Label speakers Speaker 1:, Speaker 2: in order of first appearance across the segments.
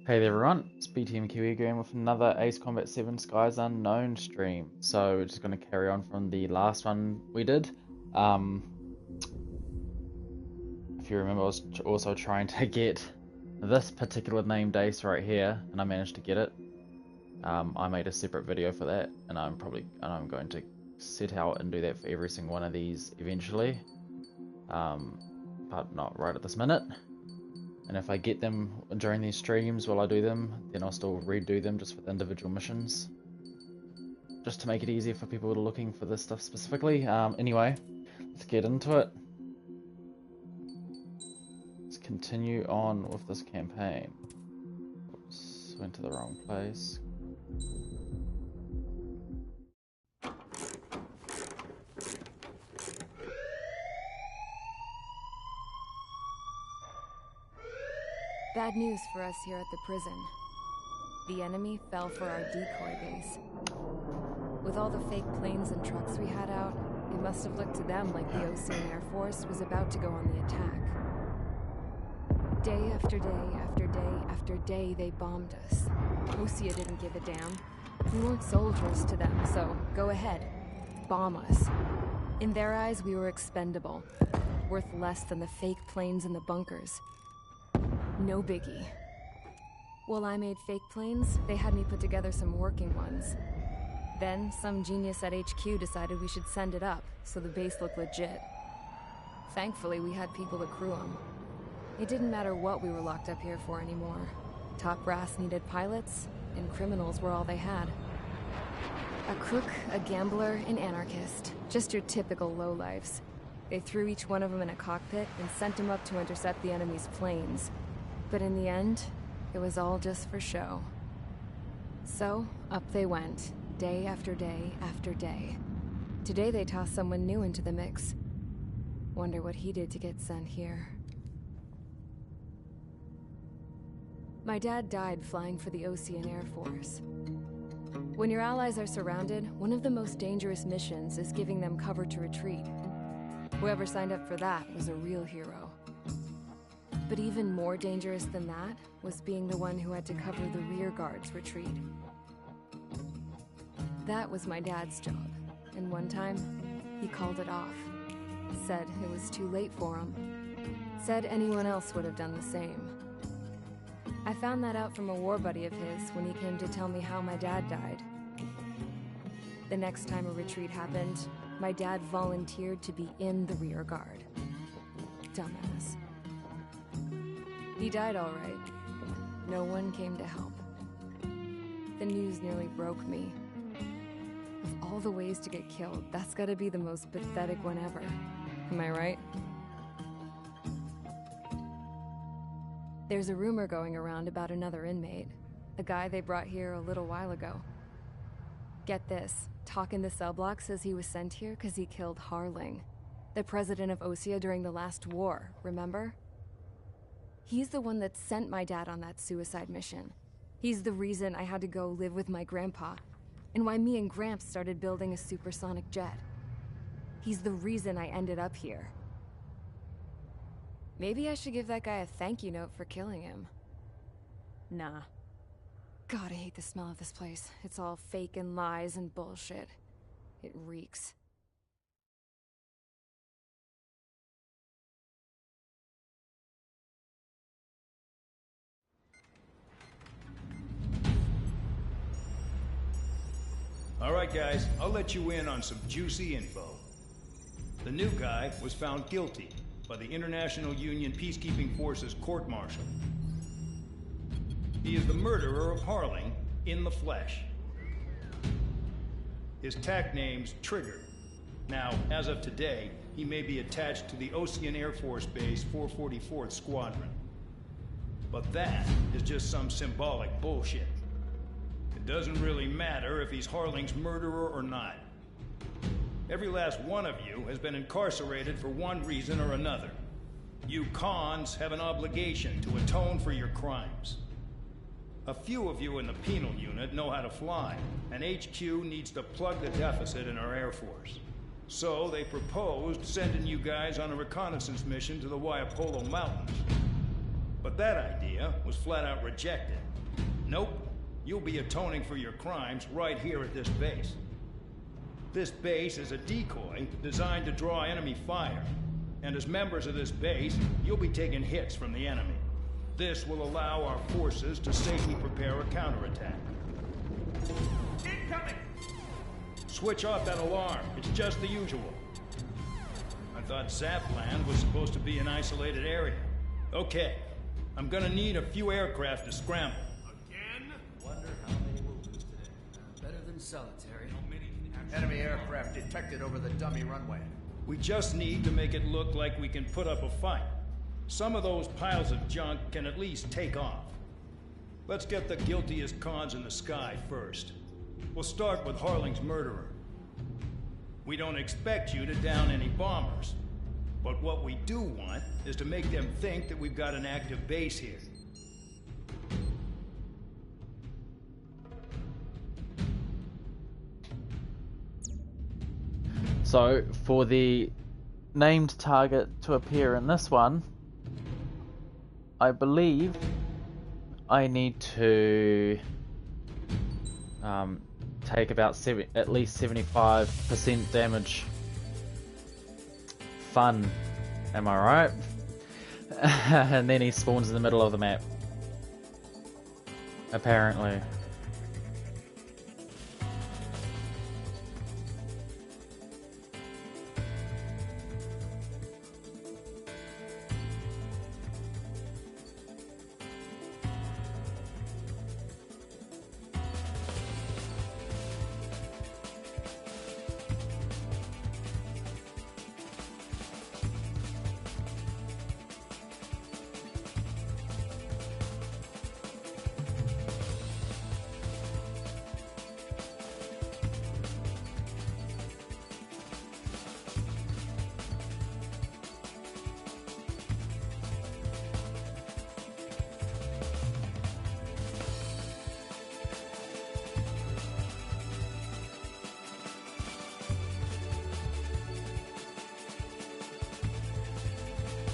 Speaker 1: Hey there everyone, it's BTM Kiwi again with another Ace Combat 7 Skies Unknown stream. So we're just going to carry on from the last one we did. If you remember, I was also trying to get this particular named Ace right here, and I managed to get it. I made a separate video for that, and I'm going to set out and do that for every single one of these eventually, but not right at this minute. And if I get them during these streams while I do them, then I'll still redo them just with individual missions, just to make it easier for people who are looking for this stuff specifically. Anyway, let's get into it. Let's continue on with this campaign. Oops, went to the wrong place.
Speaker 2: Bad news for us here at the prison. The enemy fell for our decoy base. With all the fake planes and trucks we had out, it must have looked to them like the Ocean Air Force was about to go on the attack. Day after day after day after day, they bombed us. Osea didn't give a damn. We weren't soldiers to them, so go ahead. Bomb us. In their eyes, we were expendable. Worth less than the fake planes in the bunkers. No biggie. While I made fake planes, they had me put together some working ones. Then, some genius at HQ decided we should send it up, so the base looked legit. Thankfully, we had people to crew them. It didn't matter what we were locked up here for anymore. Top brass needed pilots, and criminals were all they had. A crook, a gambler, an anarchist. Just your typical lowlifes. They threw each one of them in a cockpit and sent them up to intercept the enemy's planes. But in the end, it was all just for show. So, up they went, day after day after day. Today they tossed someone new into the mix. Wonder what he did to get sent here. My dad died flying for the Ocean Air Force. When your allies are surrounded, one of the most dangerous missions is giving them cover to retreat. Whoever signed up for that was a real hero. But even more dangerous than that was being the one who had to cover the rear guard's retreat. That was my dad's job, and one time, he called it off. Said it was too late for him. Said anyone else would have done the same. I found that out from a war buddy of his when he came to tell me how my dad died. The next time a retreat happened, my dad volunteered to be in the rear guard. Dumbass. He died all right. No one came to help. The news nearly broke me. Of all the ways to get killed, that's gotta be the most pathetic one ever. Am I right? There's a rumor going around about another inmate. A guy they brought here a little while ago. Get this, talk in the cell block says he was sent here because he killed Harling, the president of Osea during the last war, remember? He's the one that sent my dad on that suicide mission. He's the reason I had to go live with my grandpa, and why me and Gramps started building a supersonic jet. He's the reason I ended up here. Maybe I should give that guy a thank you note for killing him. Nah. God, I hate the smell of this place. It's all fake and lies and bullshit. It reeks.
Speaker 3: All right, guys, I'll let you in on some juicy info. The new guy was found guilty by the International Union Peacekeeping Forces court-martial. He is the murderer of Harling in the flesh. His tag name's Trigger. Now, as of today, he may be attached to the Ocean Air Force Base 444th Squadron. But that is just some symbolic bullshit. It doesn't really matter if he's Harling's murderer or not. Every last one of you has been incarcerated for one reason or another. You cons have an obligation to atone for your crimes. A few of you in the penal unit know how to fly, and HQ needs to plug the deficit in our Air Force. So they proposed sending you guys on a reconnaissance mission to the Waiapolo Mountains. But that idea was flat out rejected. Nope, you'll be atoning for your crimes right here at this base. This base is a decoy designed to draw enemy fire. And as members of this base, you'll be taking hits from the enemy. This will allow our forces to safely prepare a counterattack. Incoming! Switch off that alarm. It's just the usual. I thought Zapland was supposed to be an isolated area. Okay, I'm gonna need a few aircraft to scramble.
Speaker 4: Again? Wonder how many we'll lose today. Better than solitary. How many can actually... Enemy aircraft detected over the dummy runway.
Speaker 3: We just need to make it look like we can put up a fight. Some of those piles of junk can at least take off. Let's get the guiltiest cons in the sky first. We'll start with Harling's murderer. We don't expect you to down any bombers. But what we do want is to make them think that we've got an active base here.
Speaker 1: So, for the named target to appear in this one, I believe I need to take about at least 75% damage. Fun, am I right? And then he spawns in the middle of the map. Apparently.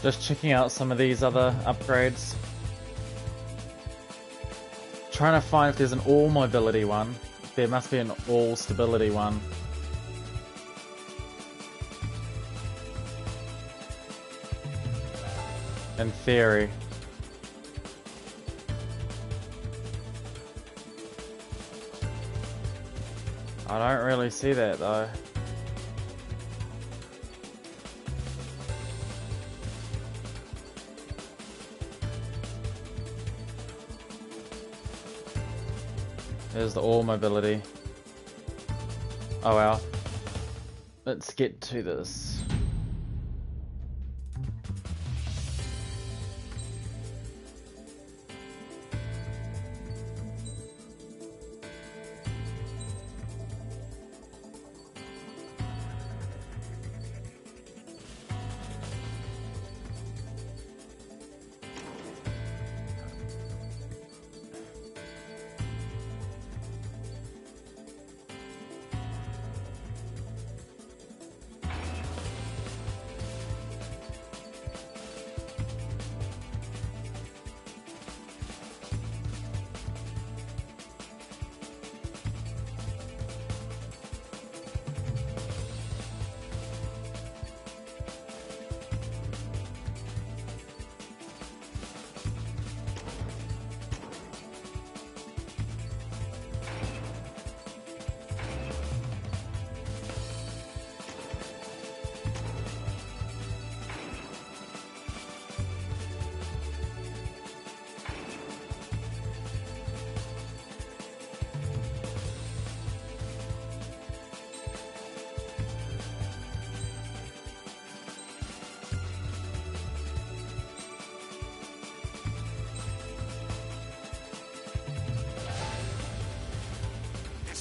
Speaker 1: Just checking out some of these other upgrades. Trying to find if there's an all mobility one. There must be an all stability one. In theory. I don't really see that though. There's the all mobility. Oh well. Let's get to this.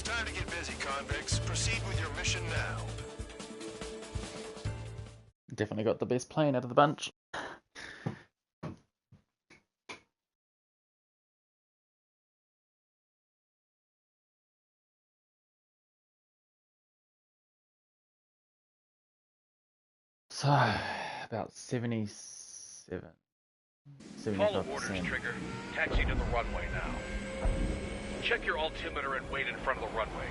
Speaker 5: Time to get busy, convicts. Proceed with your mission now.
Speaker 1: Definitely got the best plane out of the bunch. So, about 77.
Speaker 6: Follow orders,
Speaker 1: 75%.
Speaker 6: Trigger. Taxi to the runway now. Check your altimeter and wait in front of the runway.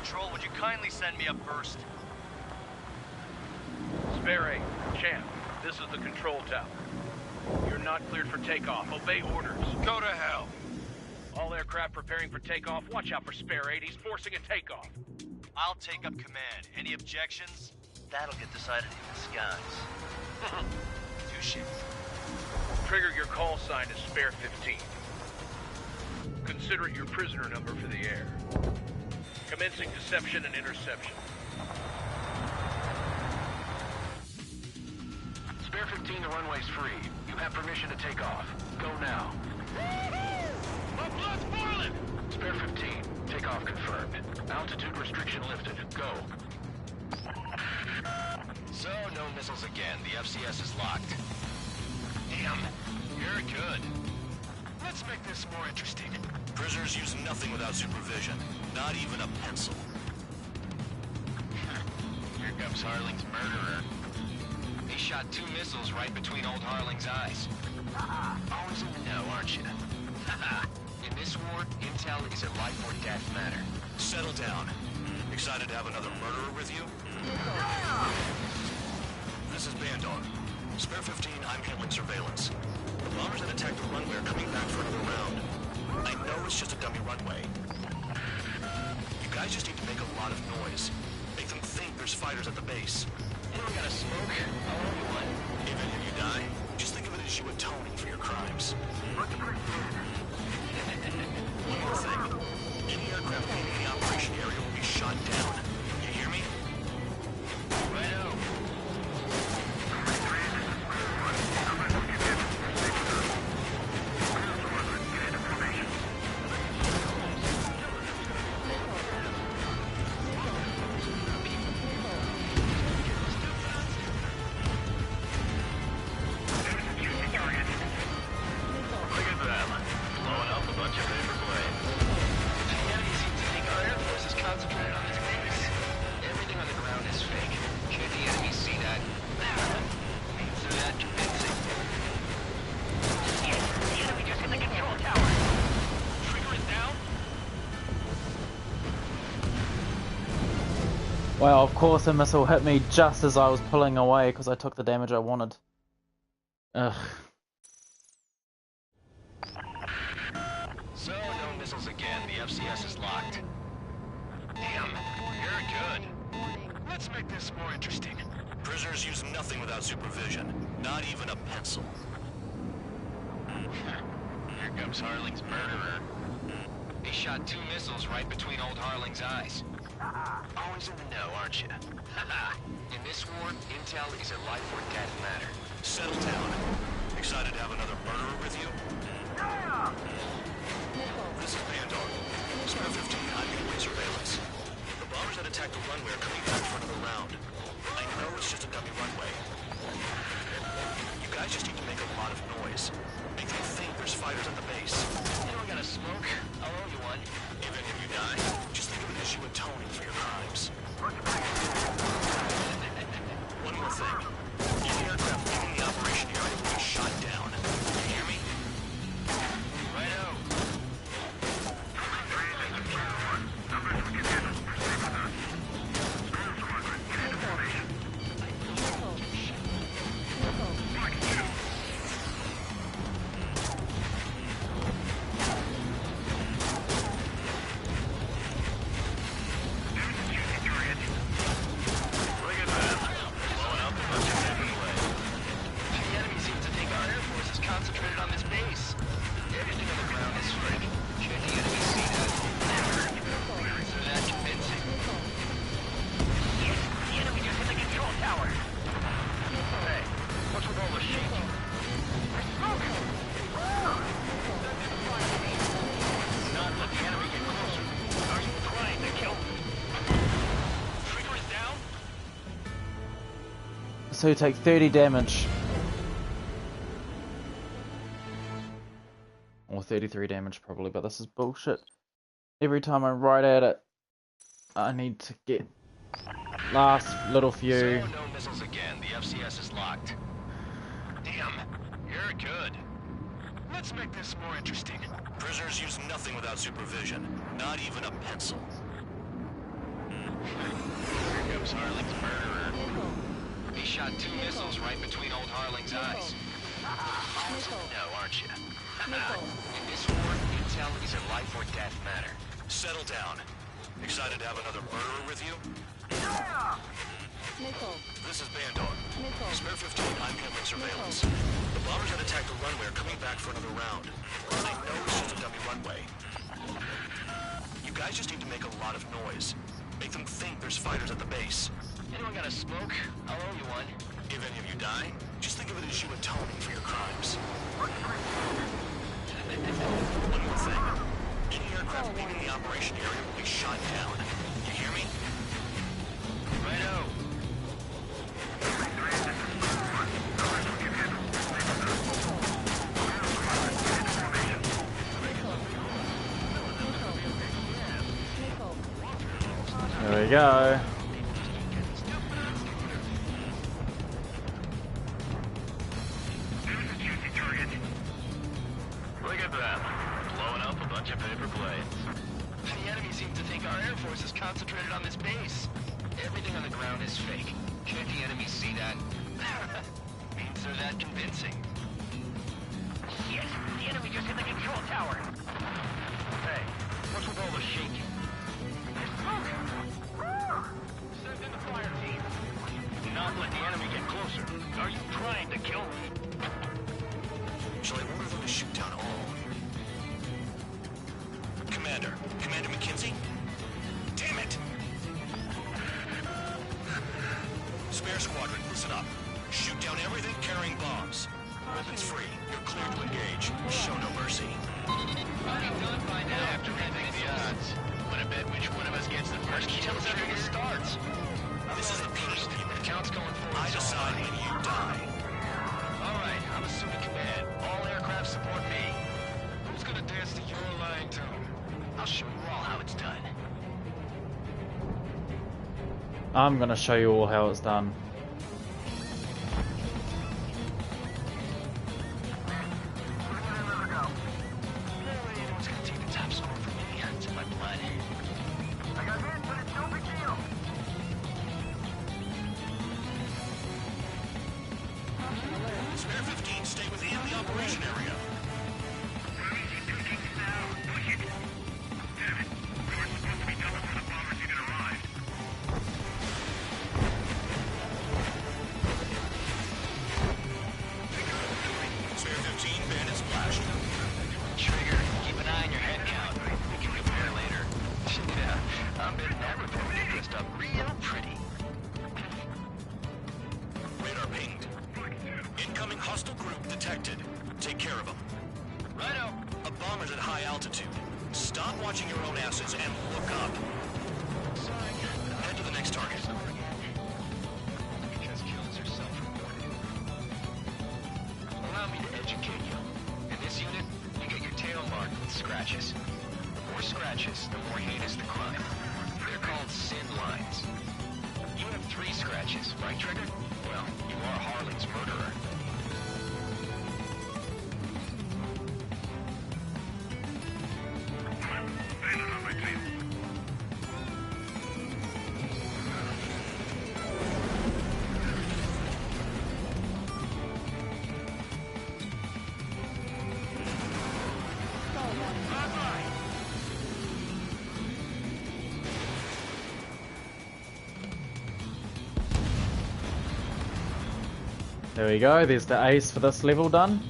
Speaker 7: Control, would you kindly send me up first?
Speaker 6: Spare 8, Champ, this is the control tower. You're not cleared for takeoff. Obey orders.
Speaker 5: Go to hell.
Speaker 6: All aircraft preparing for takeoff. Watch out for Spare 8. He's forcing a takeoff.
Speaker 7: I'll take up command. Any objections? That'll get decided in the skies. Touche.
Speaker 6: Trigger, your call sign is Spare 15. Consider it your prisoner number for the air. Commencing deception and interception. Spare 15, the runway's free. You have permission to take off. Go now. My blood's boiling! Spare 15, takeoff confirmed. Altitude restriction lifted. Go.
Speaker 5: So, no missiles again. The FCS is locked. Damn, you're good. Let's make this more interesting. Prisoners use nothing without supervision. Not even a pencil. Here comes Harling's murderer. He shot 2 missiles right between old Harling's eyes. Always in the know, aren't you? In this war, intel is a life or death matter. Settle down. Excited to have another murderer with you? This is Bandog. Spare 15, I'm handling surveillance. The bombers that attacked the runway are coming back for another round. I know it's just a dummy runway. You guys just need to make a lot of noise. Make them think there's fighters at the base. Anyone got a smoke? I'll owe you one. If any of you die, just think of it as you atoning for your crimes. One more thing. Any aircraft leaving the operation area will be shot down. You hear me? Righto.
Speaker 1: Well, of course a missile hit me just as I was pulling away because I took the damage I wanted. Ugh.
Speaker 5: So, no missiles again. The FCS is locked. Damn, you're good. Let's make this more interesting. Prisoners use nothing without supervision. Not even a pencil. Here comes Harling's murderer. He shot 2 missiles right between old Harling's eyes. Always in the know, aren't you? In this war, intel is a life or death matter. Settle down. Excited to have another murderer with you? This is Bandog. Spare 15, I'm handling surveillance. The bombers that attacked the runway are coming back for another round. I know it's just a dummy runway. You guys just need to make a lot of noise. Make them think there's fighters at the base. Anyone got a smoke? I'll owe you one. If any of you die, just think of it as you atoning for your crimes. One more thing. Any aircraft leaving the operation area will be shot down. You hear me? Righto.
Speaker 1: So you take 30 damage. Or 33 damage probably, but this is bullshit. Every time I'm right at it, I need to get last little few.
Speaker 5: So, no missiles again. The FCS is locked. Damn,
Speaker 6: You're good. Let's make this more interesting.
Speaker 5: Prisoners use nothing without supervision, not even a pencil.
Speaker 6: Here comes Harling's murderer. He shot 2 missiles right between old Harling's eyes. No, aren't you? In this war, intel is a life or death matter.
Speaker 5: Settle down. Excited to have another murderer with you? This is Bandor. Spare 15, I'm handling surveillance. The bombers that attacked the runway are coming back for another round. I know it's just a dummy runway. You guys just need to make a lot of noise. Make them think there's fighters at the base.
Speaker 6: Anyone got a smoke? I'll owe you one.
Speaker 5: If any of you die, just think of it as you atoning for your crimes. One more thing. Any aircraft leaving the operation area will be shot down. You hear me?
Speaker 6: Righto.
Speaker 1: There we go.
Speaker 6: Look at that. Blowing up a bunch of paper planes. The enemy seems to think our Air Force is concentrated on this base. Everything on the ground is fake. Can't the enemy see that? Means they're that convincing. Shit! The enemy just hit the control tower! Hey, what's with all the shaking? There's smoke! Send in the fire team. Do not let the enemy get closer. Are you trying to kill me?
Speaker 5: Shall I order them to shoot down all? Commander McKenzie? Damn it! Spare squadron, listen up. Shoot down everything carrying bombs. Weapons free. You're cleared to engage. Show no mercy.
Speaker 6: I'm done by now. After reading the odds. Wanna bet which one of us gets the first kill after it starts?
Speaker 5: This is a peace team.
Speaker 6: The count's going forward.
Speaker 5: I decide when you die.
Speaker 6: Alright, I'm assuming command. All aircraft support me. Who's gonna dance to your line tone? I'll show you all how it's done.
Speaker 1: I'm gonna show you all how it's done.
Speaker 6: Anyone's gonna take the top score from me. It's in my blood. I got hit, but it's no big deal.
Speaker 5: Spare 15, stay within the operation area. Spare 15, bandits flashed.
Speaker 6: Trigger, keep an eye on your head count. We can compare later. Yeah, I'm betting that report get dressed up real pretty.
Speaker 5: Radar pinged. Incoming hostile group detected. Take care of them.
Speaker 6: Righto.
Speaker 5: A bomber's at high altitude. Stop watching your own asses and look up.
Speaker 6: Sorry.
Speaker 5: Head to the next target.
Speaker 6: Because kills are self-reported. Allow me to educate you. In this unit, you get your tail marked with scratches. The more scratches, the more heinous the crime. They're called sin lines. You have 3 scratches, right, Trigger? Well, you are Harling's murderer.
Speaker 1: There we go, there's the ace for this level done.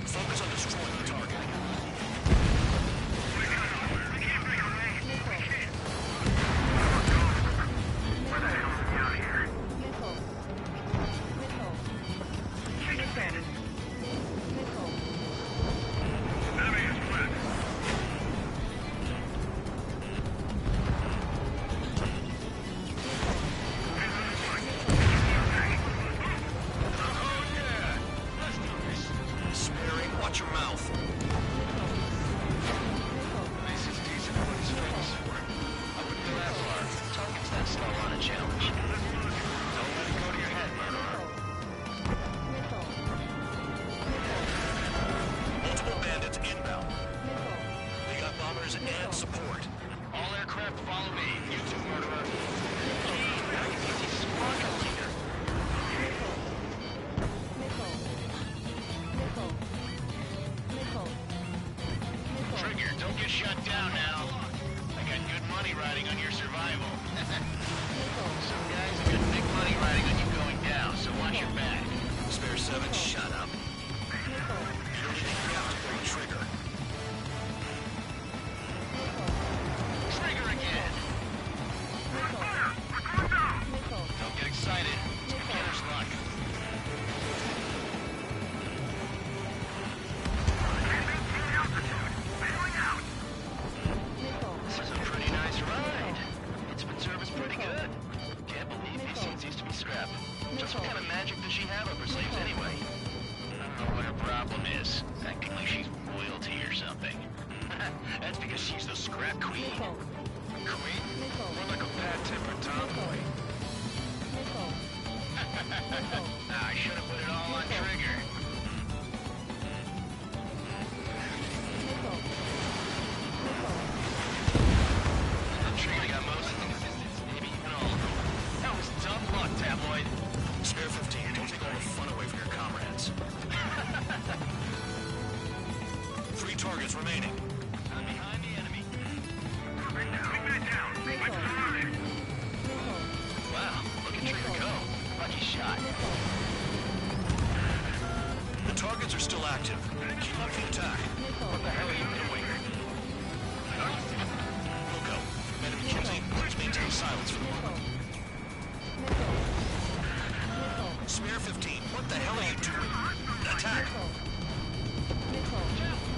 Speaker 5: Focus on destroying the target.
Speaker 6: challenge. Don't let it go to your head, man.
Speaker 5: Multiple bandits inbound. They got bombers and support.
Speaker 6: All aircraft follow me. You two, murderer. Gee, now you can see squadron leader. Trigger, don't get shut down now. I got good money riding on your survival. Some guys have got big money riding on you going down, so watch your back.
Speaker 5: Spare 7, shut up. You don't even have to pull the trigger.
Speaker 6: Trigger again! Don't get excited. It's beginner's luck. This is a pretty nice ride. It's been serviced pretty good. Can't believe these seats used to be scrap. Just what kind of magic does she have up her sleeves anyway? I don't know what her problem is. Acting like she's royalty or something. That's because she's the scrap queen. Queen? More like a bad-tempered tomboy. I should have put it all on Trigger. Trigger got most of them. Maybe even all of them. That was tough luck, Tabloid.
Speaker 5: Spare 15, don't take all the fun away from your comrades. 3 targets remaining.
Speaker 6: I'm behind the enemy. Wow, look at Trigger go. Lucky shot.
Speaker 5: The targets are still active. Keep up the attack.
Speaker 6: What the hell are you doing?
Speaker 5: We'll go. Madam Kinsey, please maintain silence for the moment. Spare 15, what the hell are you doing? Attack!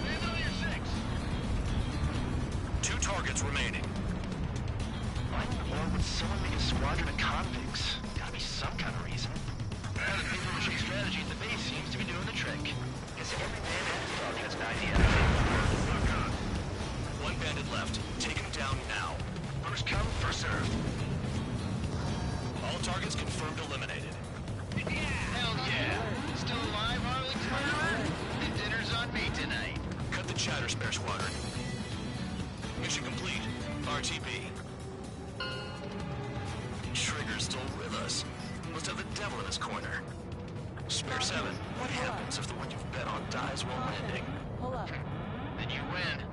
Speaker 6: Land on your 6.
Speaker 5: 2 targets remaining.
Speaker 6: Why in the world would someone make a squadron of convicts? Gotta be some kind of reason. Well, the paper mache strategy at the base seems to be doing the trick. Guess every man and his dog has an idea.
Speaker 5: 1 bandit left. Take him down now.
Speaker 6: First come, first served.
Speaker 5: All targets confirmed eliminated.
Speaker 6: Hell yeah! Still alive, Harley's murderer? The dinner's on me tonight.
Speaker 5: Cut the chatter, Spare Squadron. Mission complete. RTB. Trigger's still with us. Must have the devil in his corner. Spare 7, what happens if the one you've bet on dies while landing?
Speaker 2: Hold up.
Speaker 6: Then you win.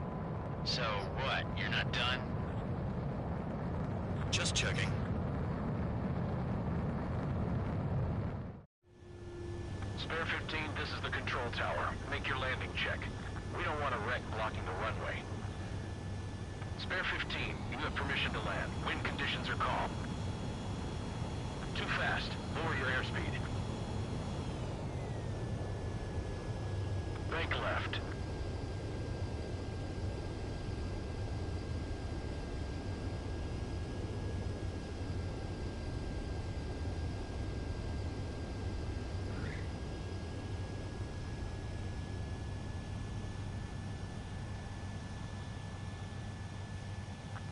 Speaker 6: So what, you're not done?
Speaker 5: Just checking.
Speaker 6: Spare 15, this is the control tower. Make your landing check. We don't want a wreck blocking the runway. Spare 15, you have permission to land. Wind conditions are calm. Too fast. Lower your airspeed. Bank left.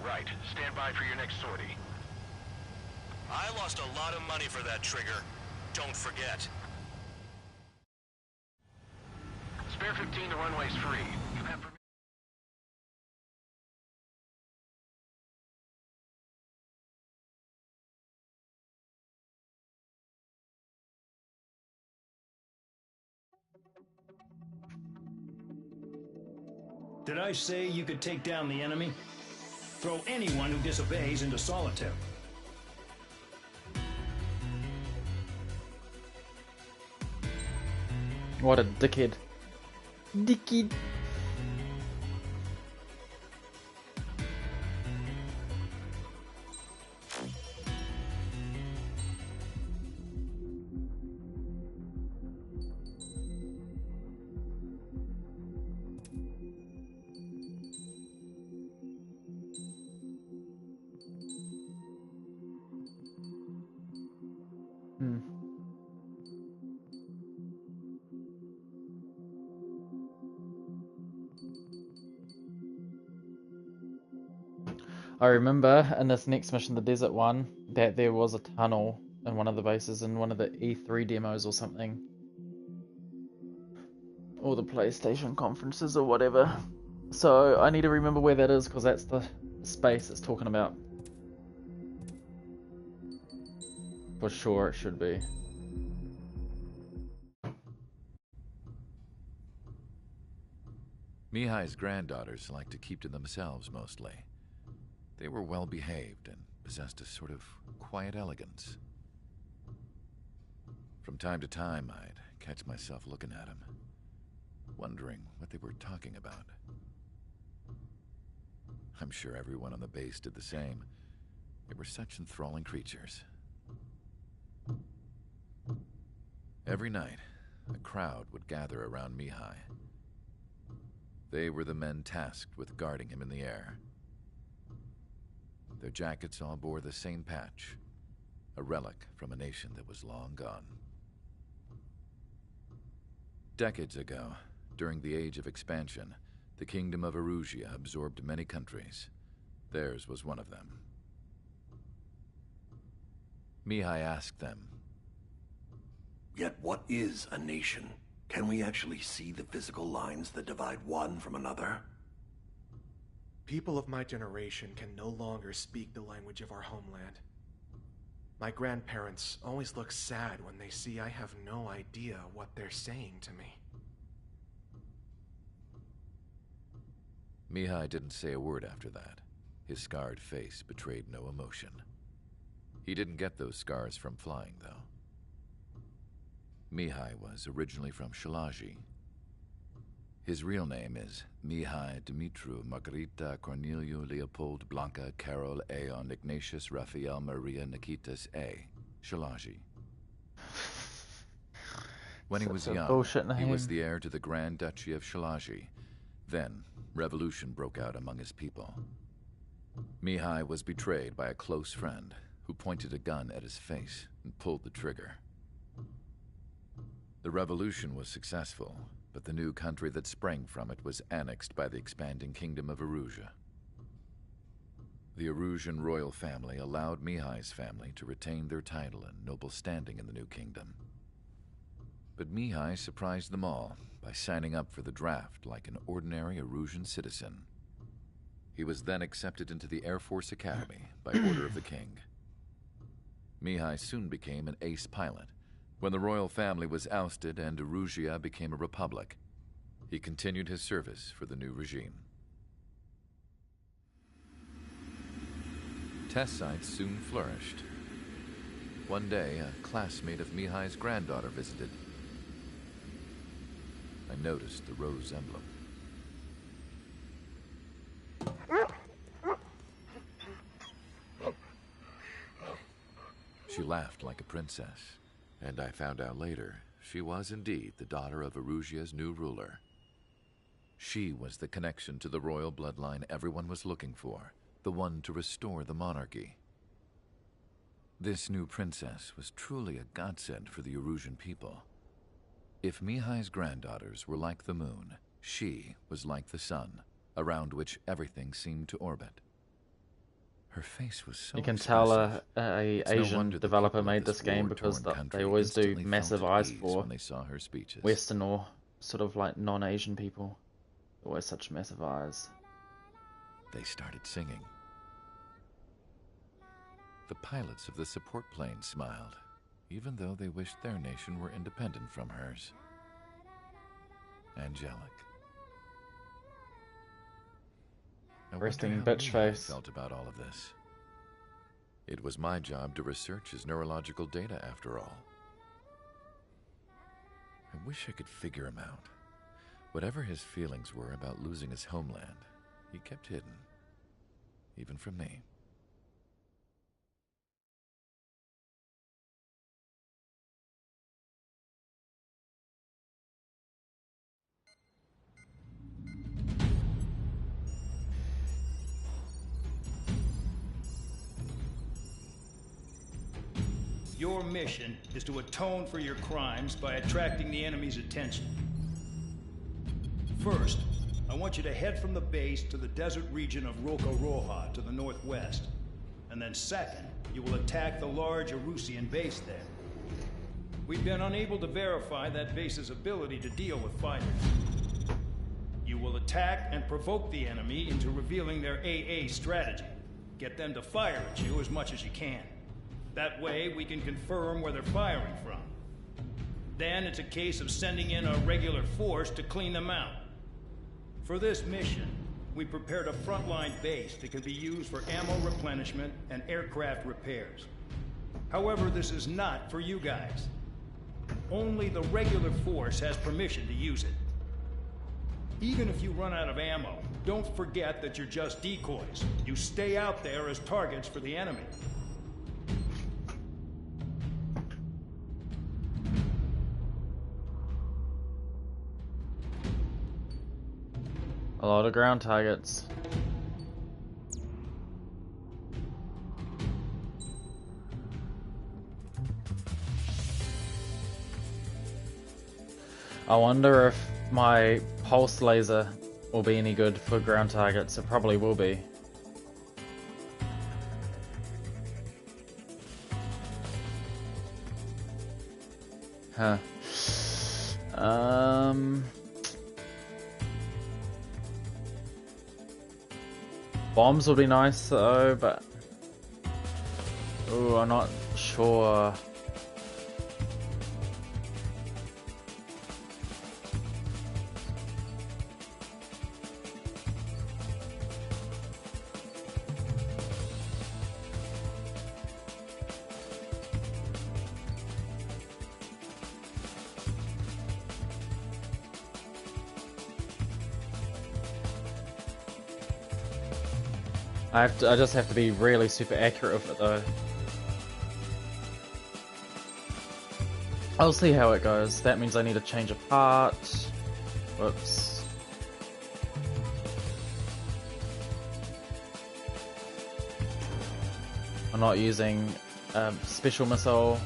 Speaker 6: Right. Stand by for your next sortie.
Speaker 5: I lost a lot of money for that trigger. Don't forget.
Speaker 6: Spare 15, the runway's free. You have permission.
Speaker 3: Did I say you could take down the enemy? Throw anyone who disobeys into solitary.
Speaker 1: What a dickhead. Dickhead. I remember in this next mission, the desert one, that there was a tunnel in one of the bases in one of the E3 demos or something. Or the PlayStation conferences or whatever. So I need to remember where that is because that's the space it's talking about. For sure it should be.
Speaker 8: Mihai's granddaughters liked to keep to themselves mostly. They were well behaved and possessed a sort of quiet elegance. From time to time, I'd catch myself looking at them, wondering what they were talking about. I'm sure everyone on the base did the same. They were such enthralling creatures. Every night, a crowd would gather around Mihai. They were the men tasked with guarding him in the air. Their jackets all bore the same patch, a relic from a nation that was long gone. Decades ago, during the Age of Expansion, the Kingdom of Erusia absorbed many countries. Theirs was one of them. Mihai asked them,
Speaker 5: Yet what is a nation? Can we actually see the physical lines that divide one from another?
Speaker 9: People of my generation can no longer speak the language of our homeland. My grandparents always look sad when they see I have no idea what they're saying to me.
Speaker 8: Mihai didn't say a word after that. His scarred face betrayed no emotion. He didn't get those scars from flying, though. Mihai was originally from Shalaji. His real name is Mihai Dumitru Margarita Corneliu Leopold Blanca Carol Aeon Ignatius Raphael Maria Nikitas A. Shalaji. When he was young, he was the heir to the Grand Duchy of Shalaji. Then, revolution broke out among his people. Mihai was betrayed by a close friend who pointed a gun at his face and pulled the trigger. The revolution was successful, but the new country that sprang from it was annexed by the expanding Kingdom of Erusia. The Erusian royal family allowed Mihai's family to retain their title and noble standing in the new kingdom. But Mihai surprised them all by signing up for the draft like an ordinary Erusian citizen. He was then accepted into the Air Force Academy by order of the king. Mihai soon became an ace pilot. When the royal family was ousted and Erusia became a republic, he continued his service for the new regime. Test sites soon flourished. One day, a classmate of Mihai's granddaughter visited. I noticed the rose emblem. She laughed like a princess, and I found out later she was indeed the daughter of Erusia's new ruler. She was the connection to the royal bloodline everyone was looking for, the one to restore the monarchy. This new princess was truly a godsend for the Erusian people. If Mihai's granddaughters were like the moon, she was like the sun, around which everything seemed to orbit. Her face was so
Speaker 1: You can tell
Speaker 8: expressive.
Speaker 1: a
Speaker 8: It's no
Speaker 1: Asian
Speaker 8: wonder the
Speaker 1: developer
Speaker 8: people of
Speaker 1: made
Speaker 8: this
Speaker 1: this game
Speaker 8: war-torn
Speaker 1: because
Speaker 8: country
Speaker 1: they always do
Speaker 8: instantly
Speaker 1: massive
Speaker 8: felt at
Speaker 1: eyes
Speaker 8: ease
Speaker 1: for
Speaker 8: when they saw her speeches.
Speaker 1: Western or sort of like non-Asian people. Always such massive eyes.
Speaker 8: They started singing. The pilots of the support plane smiled, even though they wished their nation were independent from hers. Angelic. I wonder
Speaker 1: Resting
Speaker 8: how
Speaker 1: bitch
Speaker 8: Mihai
Speaker 1: face.
Speaker 8: felt about all of this. It was my job to research his neurological data, after all. I wish I could figure him out. Whatever his feelings were about losing his homeland, he kept hidden, even from me.
Speaker 3: Your mission is to atone for your crimes by attracting the enemy's attention. First, I want you to head from the base to the desert region of Roca-Roja to the northwest. And then second, you will attack the large Erusian base there. We've been unable to verify that base's ability to deal with fighters. You will attack and provoke the enemy into revealing their AA strategy. Get them to fire at you as much as you can. That way, we can confirm where they're firing from. Then it's a case of sending in a regular force to clean them out. For this mission, we prepared a frontline base that can be used for ammo replenishment and aircraft repairs. However, this is not for you guys. Only the regular force has permission to use it. Even if you run out of ammo, don't forget that you're just decoys. You stay out there as targets for the enemy.
Speaker 1: A lot of ground targets. I wonder if my pulse laser will be any good for ground targets. It probably will be. Huh. Bombs would be nice though, but ooh, I'm not sure. I just have to be really super accurate with it though. I'll see how it goes. That means I need to change a part. Whoops. I'm not using special missile.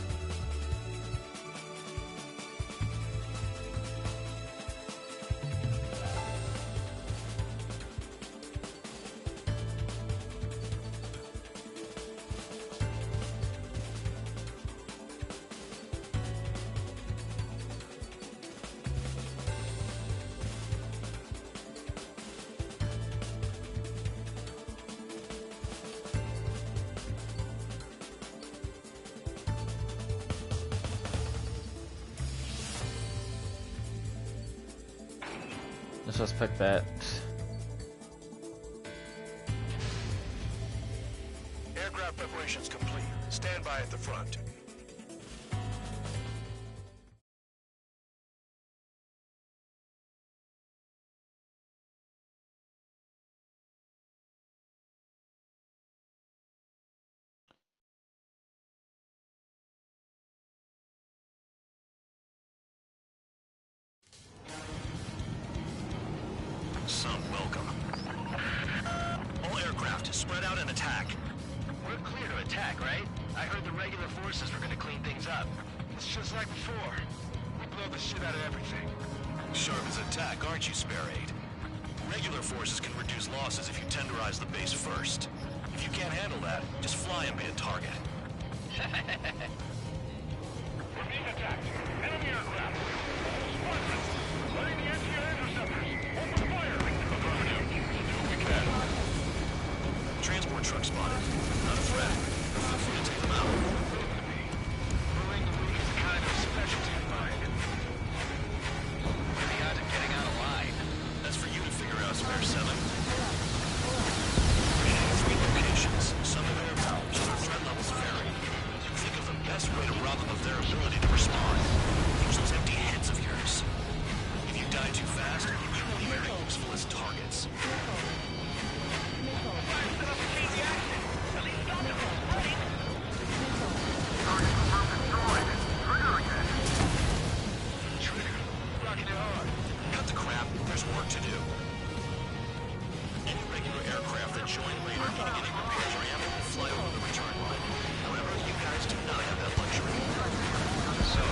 Speaker 1: Let's just pick that.
Speaker 5: Aircraft preparations complete. Stand by at the front. Some welcome. All aircraft, spread out and attack.
Speaker 6: We're clear to attack, right? I heard the regular forces were gonna clean things up. It's just like before. We blow the shit out of everything.
Speaker 5: Sharp as attack, aren't you, Spare 8? Regular forces can reduce losses if you tenderize the base first. If you can't handle that, just fly and be a target.
Speaker 6: We're being attacked. Enemy aircraft. Squadrons. Letting the NCO interceptors. Open fire.
Speaker 5: Affirmative. We'll do what we can. Transport truck spotted. Not a threat. Feel free to take them out.
Speaker 6: Bullying the weak is a kind of specialty of mine. What are the odds of getting out alive?
Speaker 5: That's for you to figure out, Spare 7. Three locations. Some have air valves, so their threat levels vary. Think of the best way to rob them of their ability to respond. Use those empty heads of yours. If you die too fast, you won't be very useful as targets. Cut the crap, there's work to do. Any regular aircraft that join later needing any repairs or ammo will fly over the return line. However, you guys do not have that luxury.
Speaker 6: So,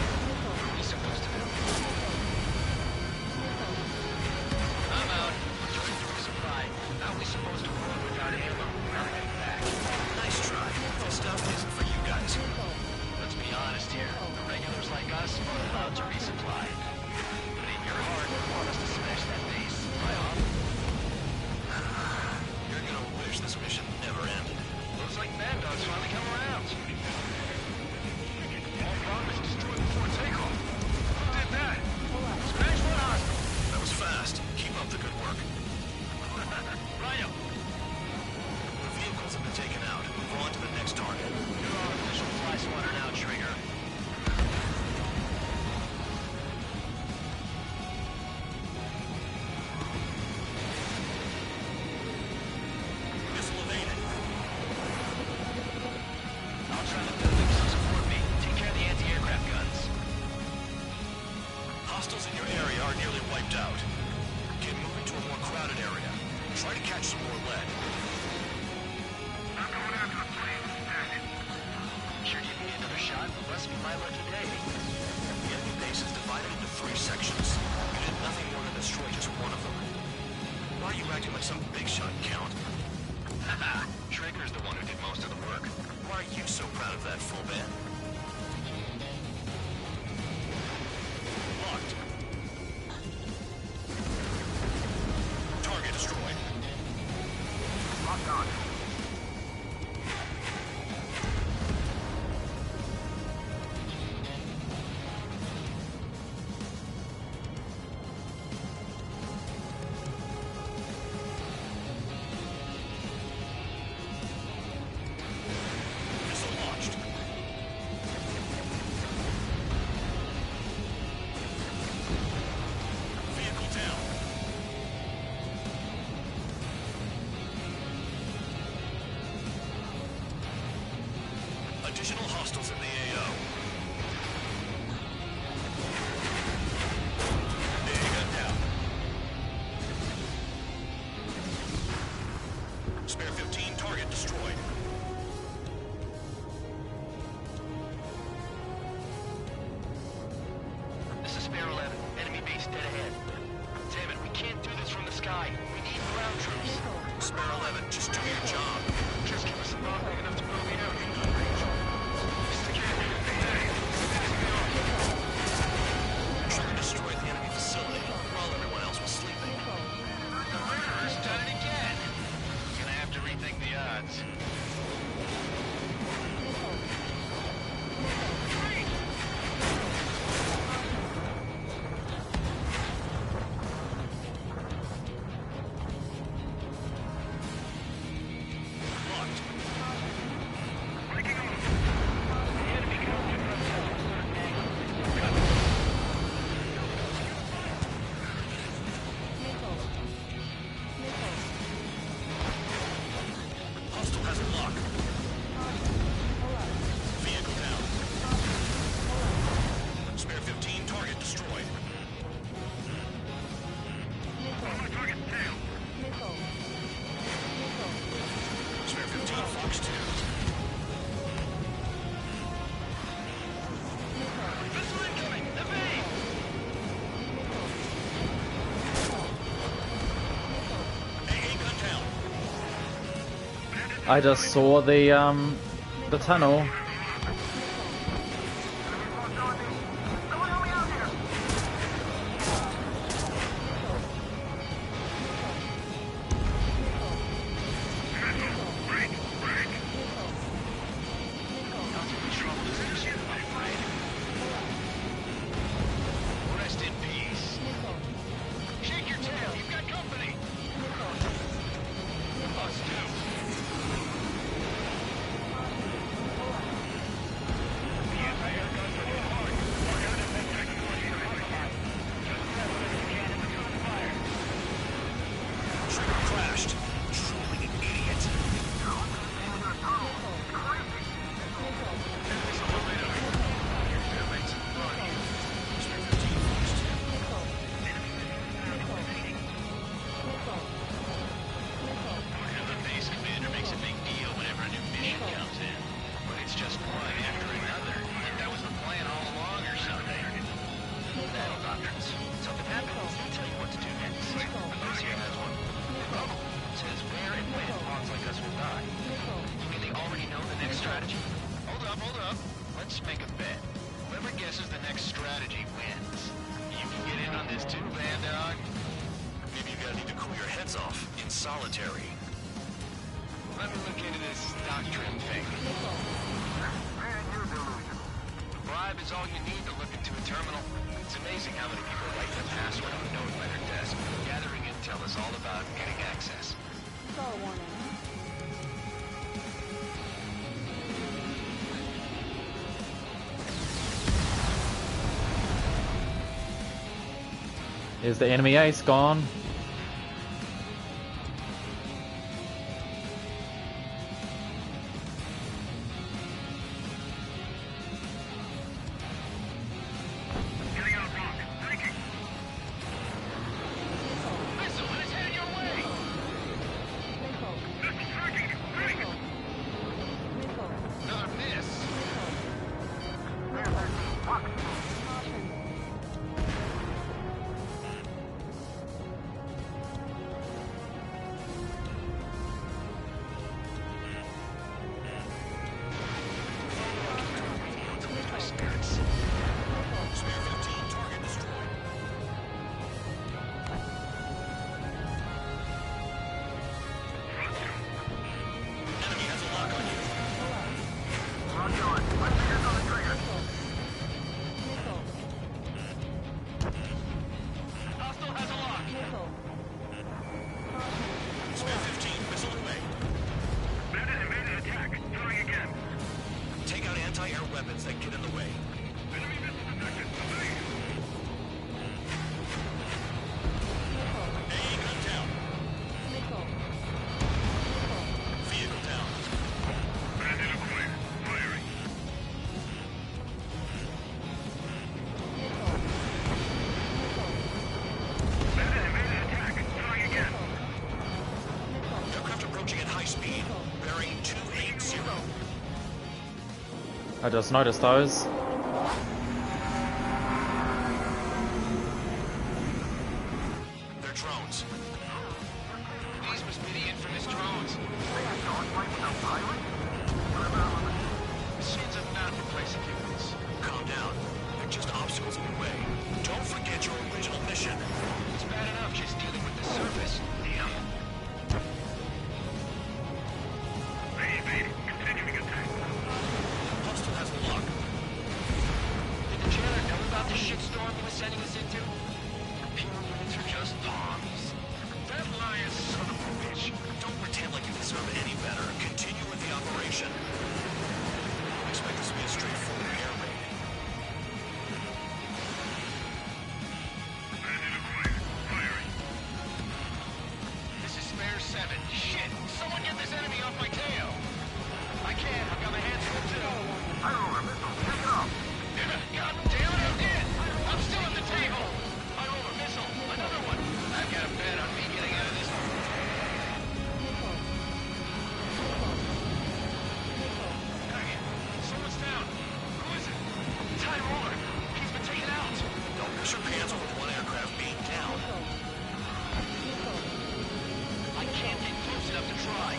Speaker 5: out. Get moving to a more crowded area. Try to catch some more lead.
Speaker 6: I'm going after the plane.
Speaker 7: Sure give me another shot. Must be my lucky day.
Speaker 5: The enemy base is divided into 3 sections. You did nothing more than destroy just one of them. Why are you acting like some big shot, Count? Haha, Trigger's the one who did most of the work. Why are you so proud of that, full man? Locked. Target destroyed.
Speaker 6: Locked on.
Speaker 5: Missile launched. Vehicle down. Additional hostiles in the AO. AA gun down. Spare 15, target destroyed.
Speaker 7: This is Spare 11. Enemy base dead ahead. Damn it, we can't do this from the sky. We need ground troops.
Speaker 5: Spare 11, just do your job.
Speaker 6: Just give us a bomb big enough to blow me out.
Speaker 5: Try to destroy the enemy facility while everyone else was sleeping.
Speaker 7: The murderer's done it again. Gonna have to rethink the odds.
Speaker 5: Locked. Hostile has a lock. Vehicle down. Spare 15, target destroyed. Spare 15, Fox 2.
Speaker 7: Missile incoming! Evade!
Speaker 5: AA gun down.
Speaker 1: I just saw the tunnel.
Speaker 7: Rest in peace. Shake your tail, you've got company. Us too.
Speaker 5: Trigger crashed. Truly an idiot. Spare 15, Fox 2.
Speaker 7: The base commander makes a big deal whenever a new mission comes in. But it's just one after another. Like that was the plan all along or something. Battle doctrines. Something happens, they tell you what to do next. Lucia has one. Oh, says where and when pawns like us will die. You mean they already know the next strategy? Hold up. Let's make a bet. Whoever guesses the next strategy wins. You can get in on this too, Band Dog.
Speaker 5: Maybe you guys need to cool your heads off in solitary.
Speaker 7: Let me look into this doctrine thing. A bribe is all you need to look into a terminal. It's amazing how many people write the password on a note by their desk. Gathering intel is all about getting access.
Speaker 1: Is the enemy ace gone?
Speaker 5: appearance. Spare 15, target destroyed. Enemy has a lock on you.
Speaker 6: Lock on. My fingers on the trigger.
Speaker 7: Hostile has a lock.
Speaker 5: Spare 15, missile away.
Speaker 6: Bandit invaded attack. Throwing again.
Speaker 5: Take out anti-air weapons that get in the way.
Speaker 6: Enemy missile detected. Evade.
Speaker 5: AA gun down. Vehicle down.
Speaker 6: Bandit acquired. Firing. Bandit invaded attack. Throwing again.
Speaker 5: Aircraft approaching at high speed. Bearing 280.
Speaker 1: I just noticed those.
Speaker 5: They're drones.
Speaker 7: These must be the infamous drones. Machines are not replacing humans.
Speaker 5: Calm down. They're just obstacles in the way. Don't forget your original mission.
Speaker 7: It's bad enough just dealing with the surface. Damn.
Speaker 6: They evaded. Continuing attack.
Speaker 5: Hostile has a lock.
Speaker 7: Did the jailer know about the shitstorm he was sending us into? Pure units are just pawns.
Speaker 5: That lion son of a bitch. Don't pretend like you deserve any better. Continue with the operation. Expect this to be a straightforward air raid.
Speaker 6: Bandit acquired. Firing.
Speaker 7: This is Spare 7. Shit! Someone get this enemy off my tail! I can't. I've got my hands full too.
Speaker 6: High roller missile. Take it off.
Speaker 7: God damn it, I did! I'm still at the table! I roll a missile. Another one. I've got a bet on me getting out of this one. Dang it. Someone's down. Who is it? Ty Roller. He's been taken out.
Speaker 5: Don't miss your pants over one aircraft being down.
Speaker 7: I can't get close enough to try.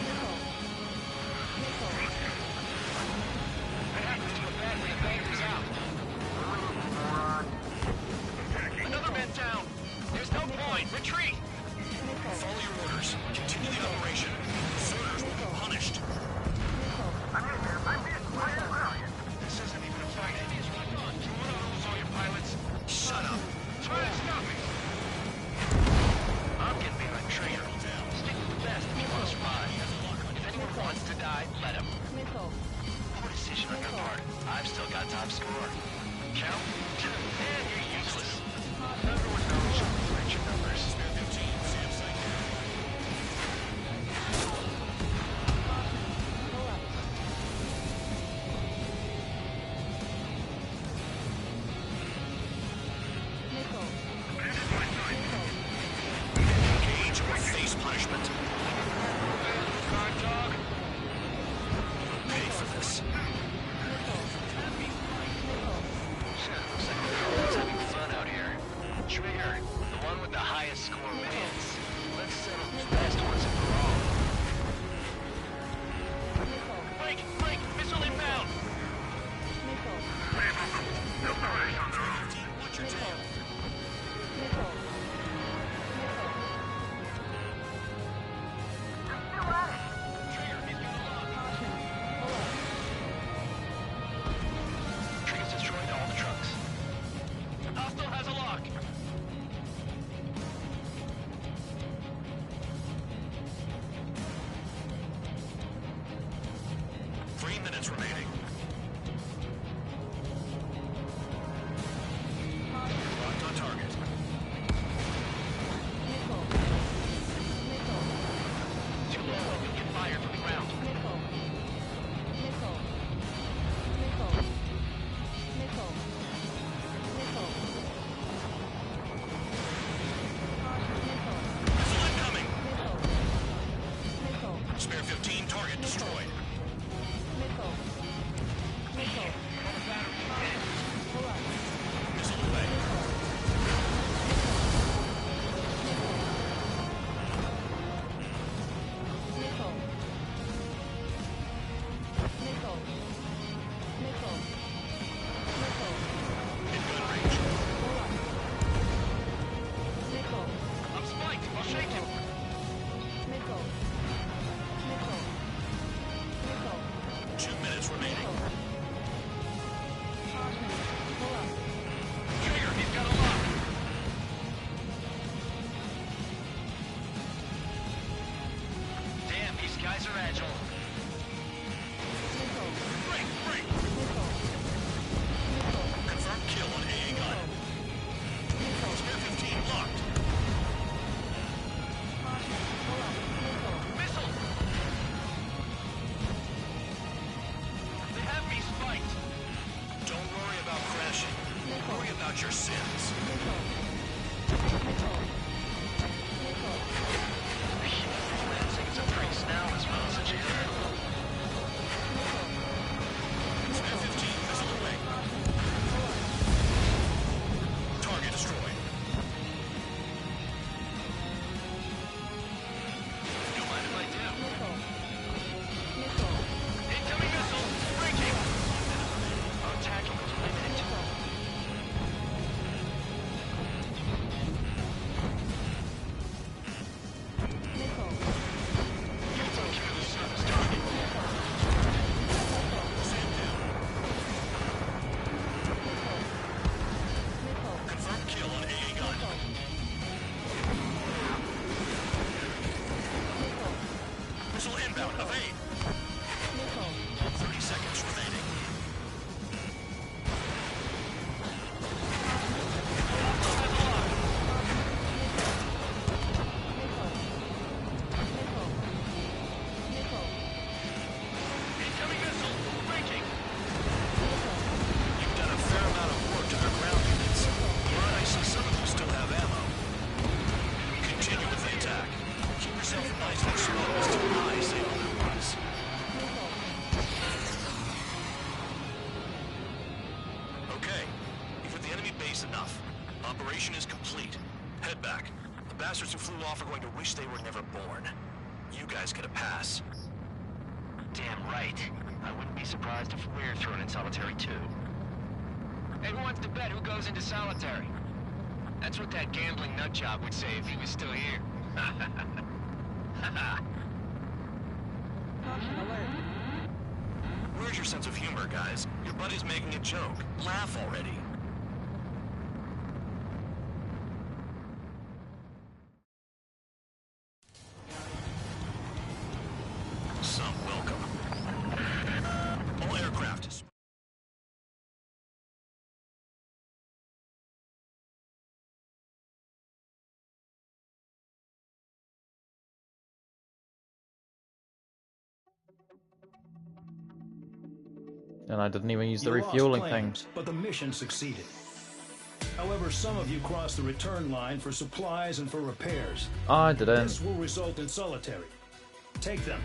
Speaker 7: What happens to a battery if battery's out? Another man down. There's no point. Retreat.
Speaker 5: Follow your orders. Continue the operation. Deserters will be punished.
Speaker 6: I'm in here. I'm in. Why is Valiant?
Speaker 7: This isn't even a fight. Do you want to lose all your pilots?
Speaker 5: Shut up.
Speaker 7: Try to stop me. I'm getting behind the trigger. Stick with the best if you want to survive. If anyone wants to die, let him. Poor decision on your part. I've still got top score. Count? Man, you're useless. Everyone knows you can your numbers.
Speaker 5: Spare 15, Sam Site. Engage or face punishment.
Speaker 7: Guard dog.
Speaker 5: Pay for this.
Speaker 7: Shit, looks like everyone's having fun out here. Trigger, the one with the highest score wins. Let's settle who's best once and for all. Break! Missile inbound!
Speaker 6: They'll crash on their own.
Speaker 5: Watch your tail.
Speaker 7: Trigger, he's got a lock. Trigger's destroyed all the trucks. Hostile has a lock.
Speaker 5: Minutes remaining. Locked on target.
Speaker 7: Too low, you'll get fired from the ground.
Speaker 5: Enough's enough. Operation is complete. Head back. The bastards who flew off are going to wish they were never born. You guys get a pass.
Speaker 7: Damn right. I wouldn't be surprised if we're thrown in solitary too. Hey, who wants to bet who goes into solitary? That's what that gambling nutjob would say if he was still here.
Speaker 5: Where's your sense of humor, guys? Your buddy's making a joke. Laugh already. Some welcome. All aircraft.
Speaker 1: And I didn't even use the
Speaker 3: You lost
Speaker 1: refueling thing.
Speaker 3: claims, but the mission succeeded. However, some of you crossed the return line for supplies and for repairs.
Speaker 1: I didn't.
Speaker 3: This will result in solitary. Take them.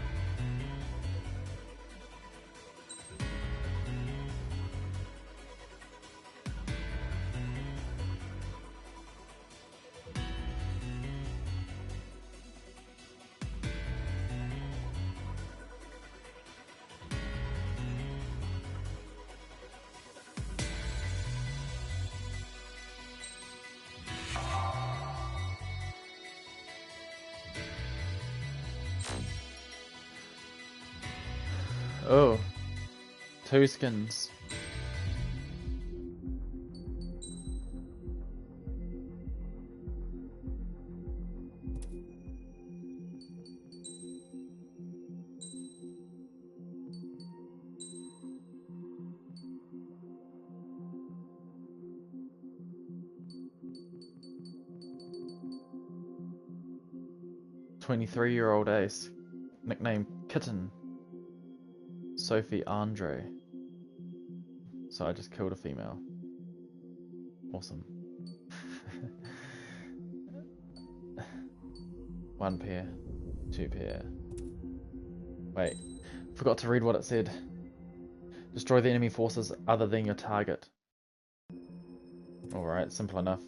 Speaker 1: Oh, 2 skins. "23-year-old Ace, nickname Kitten, Sophie Andre." So I just killed a female. Awesome. 1 pair, 2 pair. Wait, forgot to read what it said. Destroy the enemy forces other than your target. Alright, simple enough.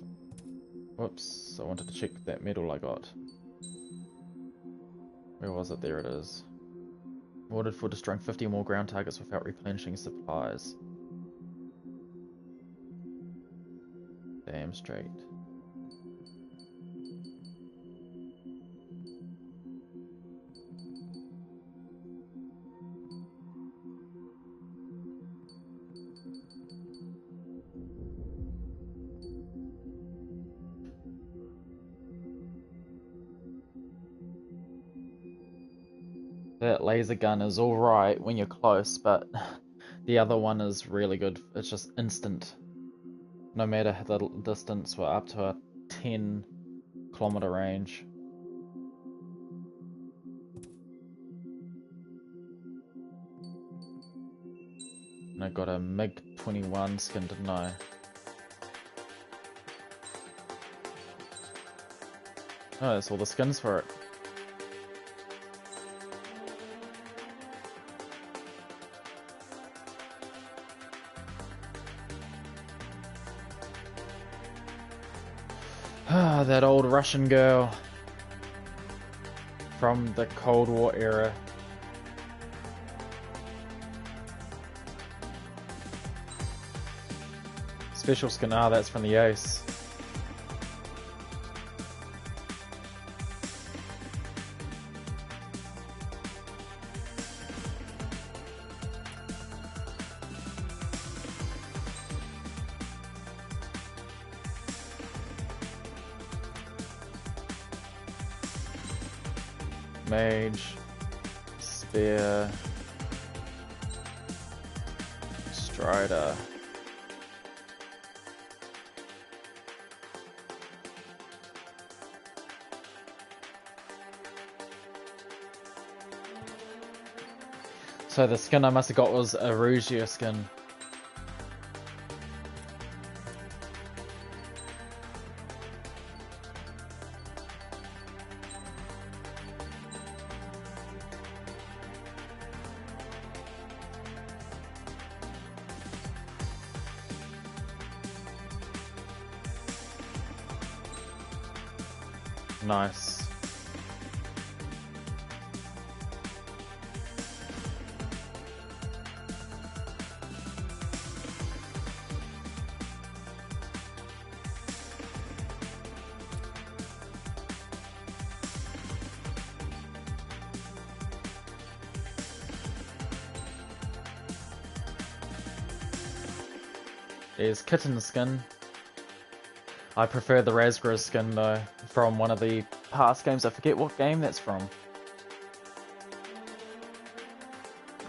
Speaker 1: Whoops, I wanted to check that medal I got. Where was it? There it is. Awarded for destroying 50 more ground targets without replenishing supplies. Damn straight. That laser gun is alright when you're close, but the other one is really good. It's just instant. No matter the distance, we're up to a 10-kilometer range. And I got a MiG-21 skin, didn't I? Oh, that's all the skins for it. Ah, that old Russian girl from the Cold War era. Special skin, that's from the Ace. Mage, Spear, Strider. So the skin I must have got was a Rugia skin. Nice. There's kitten skin. I prefer the Razgriz skin though, from one of the past games. I forget what game that's from.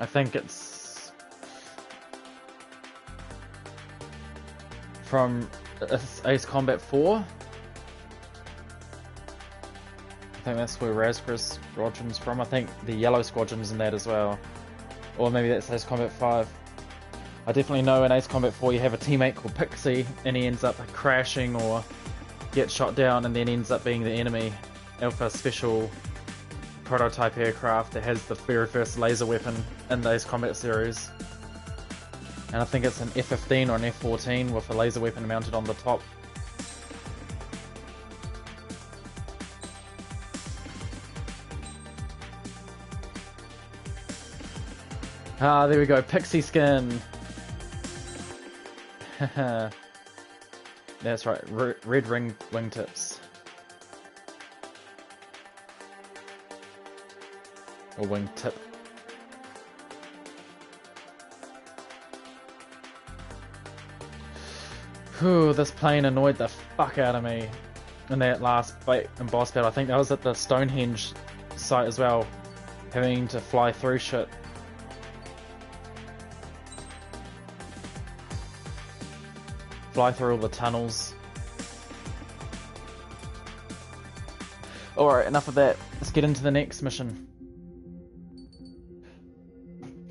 Speaker 1: I think it's from Ace Combat 4. I think that's where Razgriz Squadron's from. I think the Yellow Squadron's in that as well. Or maybe that's Ace Combat 5. I definitely know in Ace Combat 4 you have a teammate called Pixie and he ends up crashing or gets shot down and then ends up being the enemy Alpha Special prototype aircraft that has the very first laser weapon in the Ace Combat series. And I think it's an F-15 or an F-14 with a laser weapon mounted on the top. Ah, there we go, Pixie skin! That's right, red ring wingtips. Or wingtip. Whew, this plane annoyed the fuck out of me in that last boss battle. I think that was at the Stonehenge site as well, having to fly through shit. Fly through all the tunnels. Alright, enough of that. Let's get into the next mission.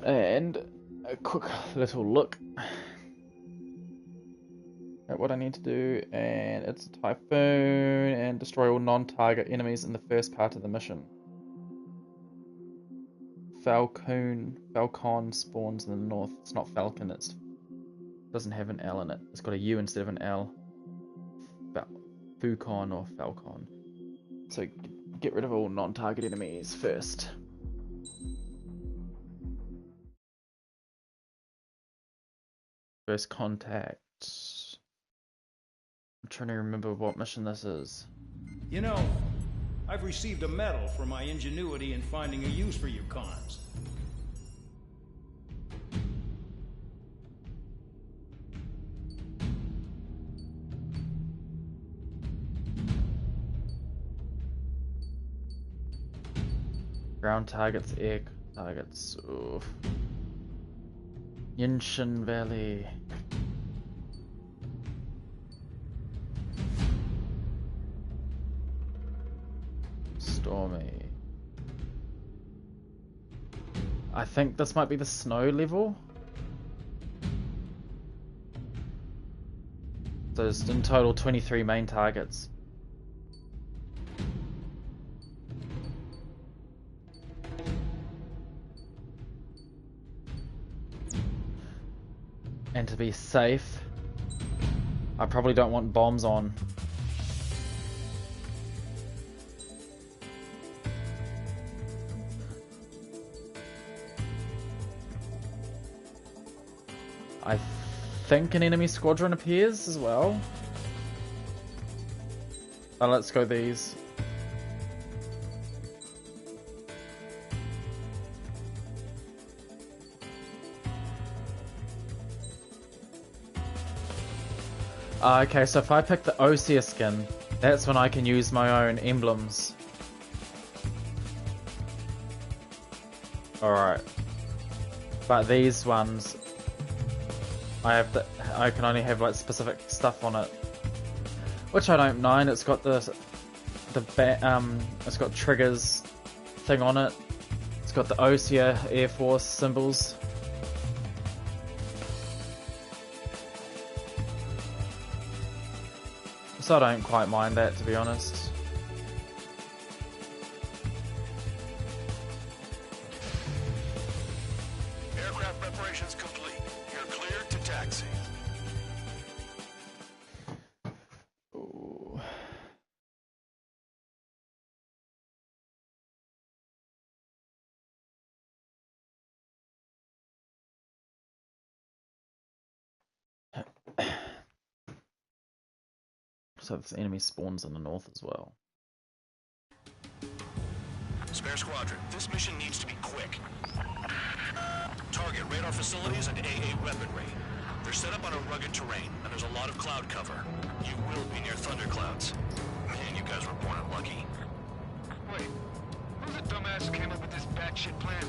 Speaker 1: And a quick little look at what I need to do. And it's a typhoon and destroy all non-target enemies in the first part of the mission. Falcon spawns in the north. It's not Falcon, it doesn't have an L in it. It's got a U instead of an L. Fucon or Falcon. So get rid of all non-target enemies first. First contact. I'm trying to remember what mission this is.
Speaker 3: You know, I've received a medal for my ingenuity in finding a use for you cons.
Speaker 1: Ground targets, air targets. Oof. Yinshin Valley. Stormy. I think this might be the snow level. So there's in total 23 main targets. And to be safe, I probably don't want bombs on. I think an enemy squadron appears as well. Oh, let's go these. Okay, so if I pick the Osea skin, that's when I can use my own emblems. Alright. But these ones, I can only have like specific stuff on it. Which I don't mind. It's got it's got triggers thing on it. It's got the Osea Air Force symbols. So I don't quite mind that, to be honest.
Speaker 5: Aircraft preparations complete. You're cleared to taxi.
Speaker 1: Ooh. looks like there's enemy spawns in the north as well.
Speaker 5: Spare Squadron, this mission needs to be quick. Target radar facilities and AA weaponry. They're set up on a rugged terrain, and there's a lot of cloud cover. You will be near thunderclouds. Man, you guys were born unlucky.
Speaker 6: Wait, who's the dumbass who came up with this batshit plan?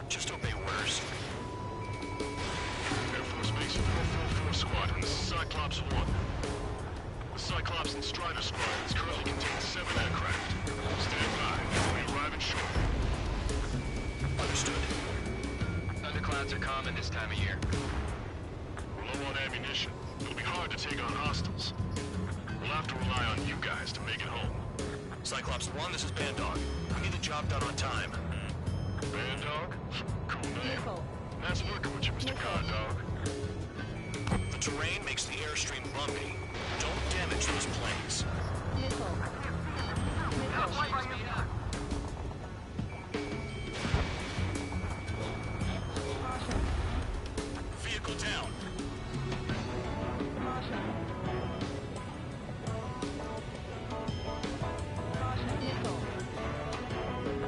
Speaker 5: Just obey orders.
Speaker 6: Air Force Base 444 Squadron, this is Cyclops 1. The Cyclops and Strider squadrons currently contain 7 aircraft. Stand by. We'll be arriving shortly.
Speaker 5: Understood.
Speaker 6: Thunderclouds are common this time of year. We're low on ammunition. It'll be hard to take on hostiles. We'll have to rely on you guys to make it home.
Speaker 5: Cyclops 1, this is Bandog. We need the job done on time.
Speaker 6: Bandog? Cool name. Nice working with you, Mr. Guard Dog.
Speaker 5: The terrain makes the airstream bumpy. Don't damage those planes. Vehicle down.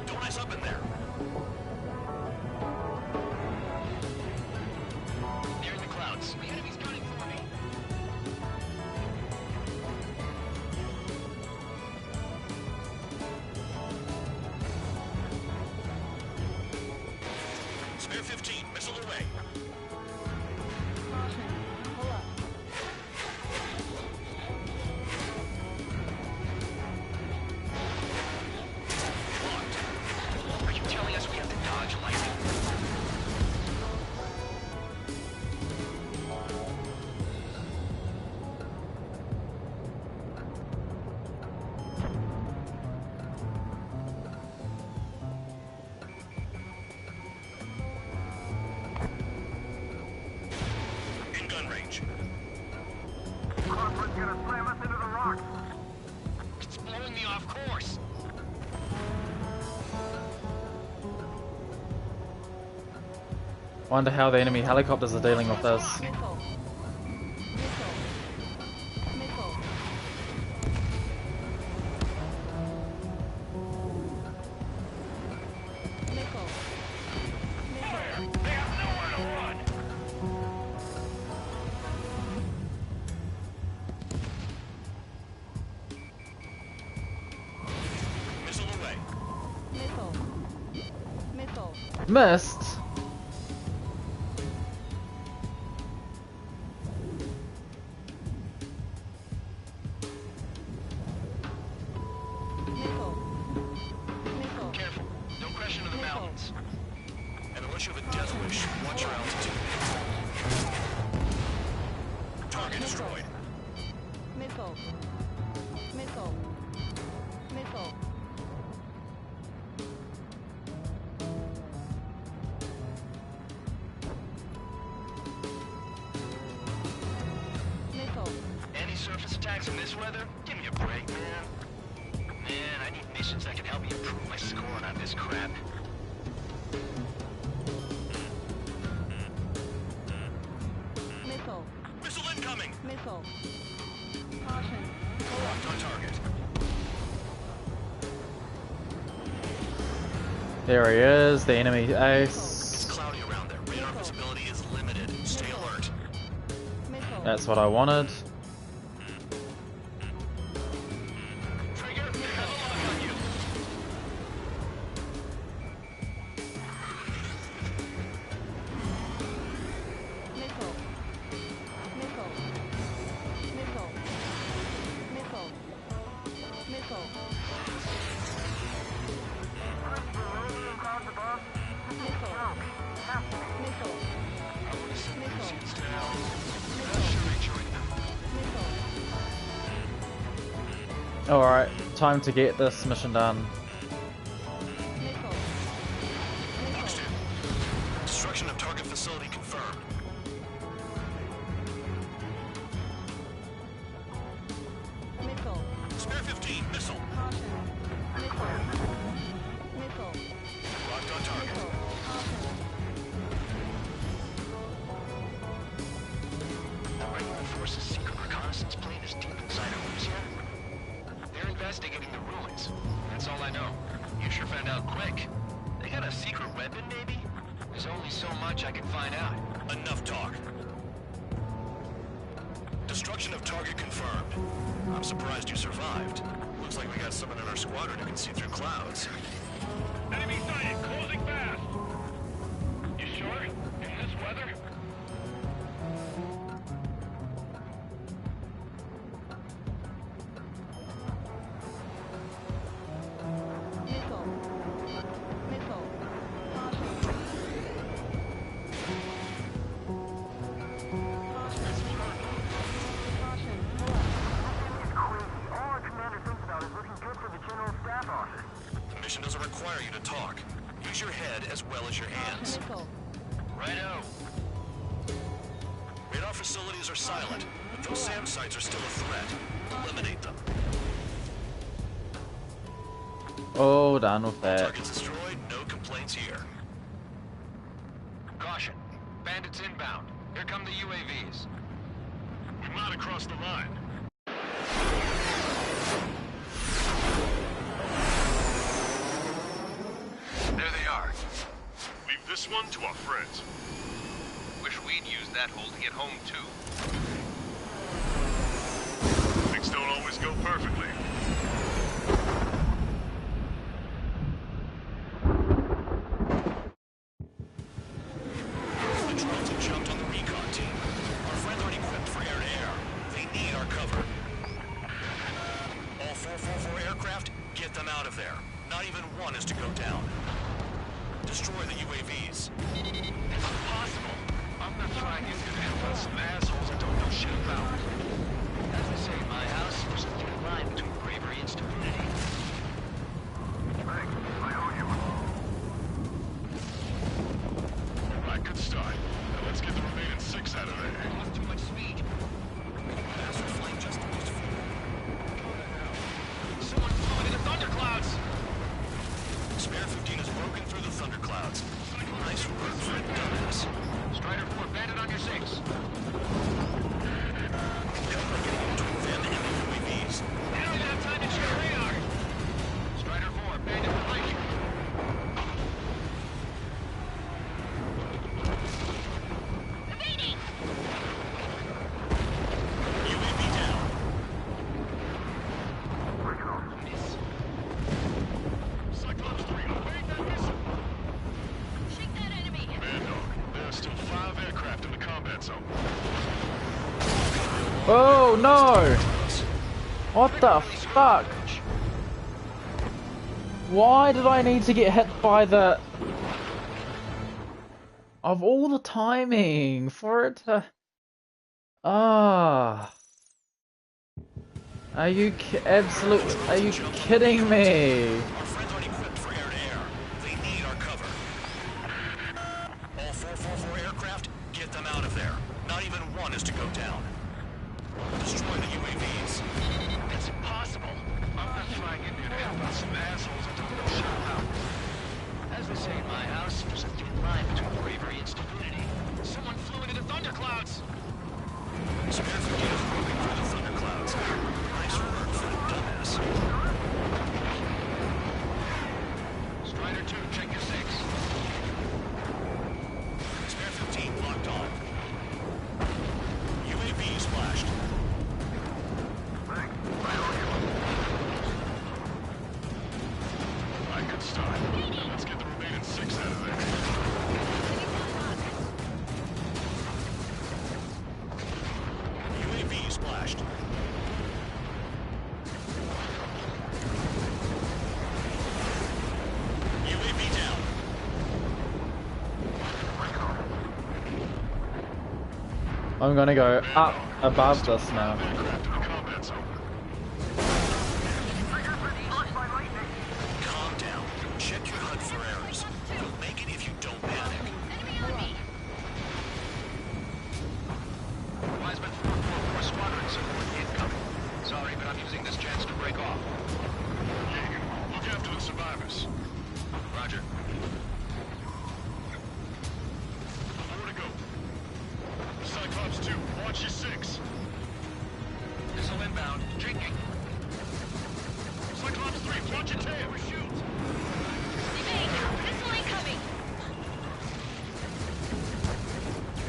Speaker 5: Don't ice up in there.
Speaker 6: They're in the clouds. The enemy's gunning for me.
Speaker 5: Spare 15, missile away.
Speaker 6: Are you telling us we have to dodge lightning?
Speaker 5: In gun range.
Speaker 6: Crawford's gonna slam us into the rock. It's blowing me off course.
Speaker 1: Wonder how the enemy helicopters are dealing with this.
Speaker 6: They have nowhere to run.
Speaker 5: Missile away.
Speaker 1: Missed?
Speaker 6: Careful. Don't crash into the mountains.
Speaker 5: And unless you have a death wish, watch your altitude. Target destroyed.
Speaker 6: Any surface attacks in this weather? Give me a break, man. Man, I need missions that can help me improve my scoring on this crap.
Speaker 5: Missile incoming! Locked on target.
Speaker 1: There he is, the enemy
Speaker 5: It's
Speaker 1: ace.
Speaker 5: cloudy around there. Radar visibility is limited. Stay alert.
Speaker 1: That's what I wanted.
Speaker 6: Trigger, have a lock on you.
Speaker 1: Alright, time to get this mission done.
Speaker 5: Box 2. Destruction of target facility confirmed. Spare 15, missile. Locked on target.
Speaker 6: The regular force's secret reconnaissance plane is deep inside a woods here.
Speaker 7: investigating the ruins. That's all I know. You sure found out quick. They got a secret weapon, maybe? There's only so much I can find out.
Speaker 5: Enough talk. Destruction of target confirmed. I'm surprised you survived. Looks like we got someone in our squadron who can see through clouds.
Speaker 6: Enemy sighted, closing fast. You sure? In this weather?
Speaker 5: The mission doesn't require you to talk. Use your head as well as your hands.
Speaker 7: Righto.
Speaker 5: Radar facilities are silent, but those SAM sites are still a threat. Eliminate them.
Speaker 1: Oh, done with that.
Speaker 5: Targets destroyed, no complaints here.
Speaker 7: Caution. Bandits inbound. Here come the UAVs.
Speaker 6: You're not across the line.
Speaker 7: There they are.
Speaker 6: Leave this one to our friends.
Speaker 7: Wish we'd used that hole to get home, too.
Speaker 6: Things don't always go perfectly.
Speaker 5: The drones have jumped on the recon team. Our friends aren't equipped for air-to-air. They need our cover. All 444 aircraft, get them out of there. Not even one is to go down. Destroy the UAVs.
Speaker 7: It's impossible. I'm not trying to help out some assholes I don't know shit about. As they say in my house, there's a thin line between bravery and stupidity.
Speaker 6: I owe you. Right, good start. Now let's get the remaining 6 out of there.
Speaker 7: Lost too much speed. Someone flew into the thunderclouds!
Speaker 5: Spare 15 has broken through the thunderclouds. Nice work, Fred Dumbass.
Speaker 7: Strider 4, bandit on your 6.
Speaker 5: Cover getting in between them and the UAVs.
Speaker 7: You don't even have time to check radar! Strider 4, bandit behind you.
Speaker 5: UAV down.
Speaker 7: Miss.
Speaker 6: Cyclops 3, evade that missile.
Speaker 2: Shake that enemy!
Speaker 6: Man, dog, there are still 5 aircraft in the combat zone.
Speaker 1: Oh no! What the fuck? Why did I need to get hit by the... Of all the timing for it to... Ah. Are you are you kidding me?
Speaker 5: Our friends aren't equipped for air-to-air. They need our cover. All 444 aircraft, get them out of there. Not even one is to go down. Destroy the UAVs.
Speaker 7: That's impossible. I'm not trying in there to help out some assholes I don't know shit about. As they say in my house, there's a thin line between bravery and stupidity. Someone flew into the thunderclouds!
Speaker 5: Spare 15 is moving through the thunderclouds. Nice work, Fred Dumbass.
Speaker 7: Strider 2, check your 6.
Speaker 5: Spare 15 locked on. UAV splashed.
Speaker 6: Right, good start. Now let's get the remaining 6 out of there.
Speaker 5: UAV splashed. UAV down.
Speaker 1: I'm gonna go up above this now.
Speaker 6: Aircraft in the combat zone.
Speaker 5: Calm down. Check your HUD for errors. You'll make it if you don't panic.
Speaker 7: Wiseman 444 Squadron support incoming. Sorry, but I'm using this chance to break off.
Speaker 6: Jaeger, look after the survivors.
Speaker 7: Roger.
Speaker 6: More to go. Cyclops 2, watch your 6.
Speaker 7: Missile inbound. Drinking.
Speaker 6: Watch your tail. Shoot.
Speaker 10: Evade! Missile incoming!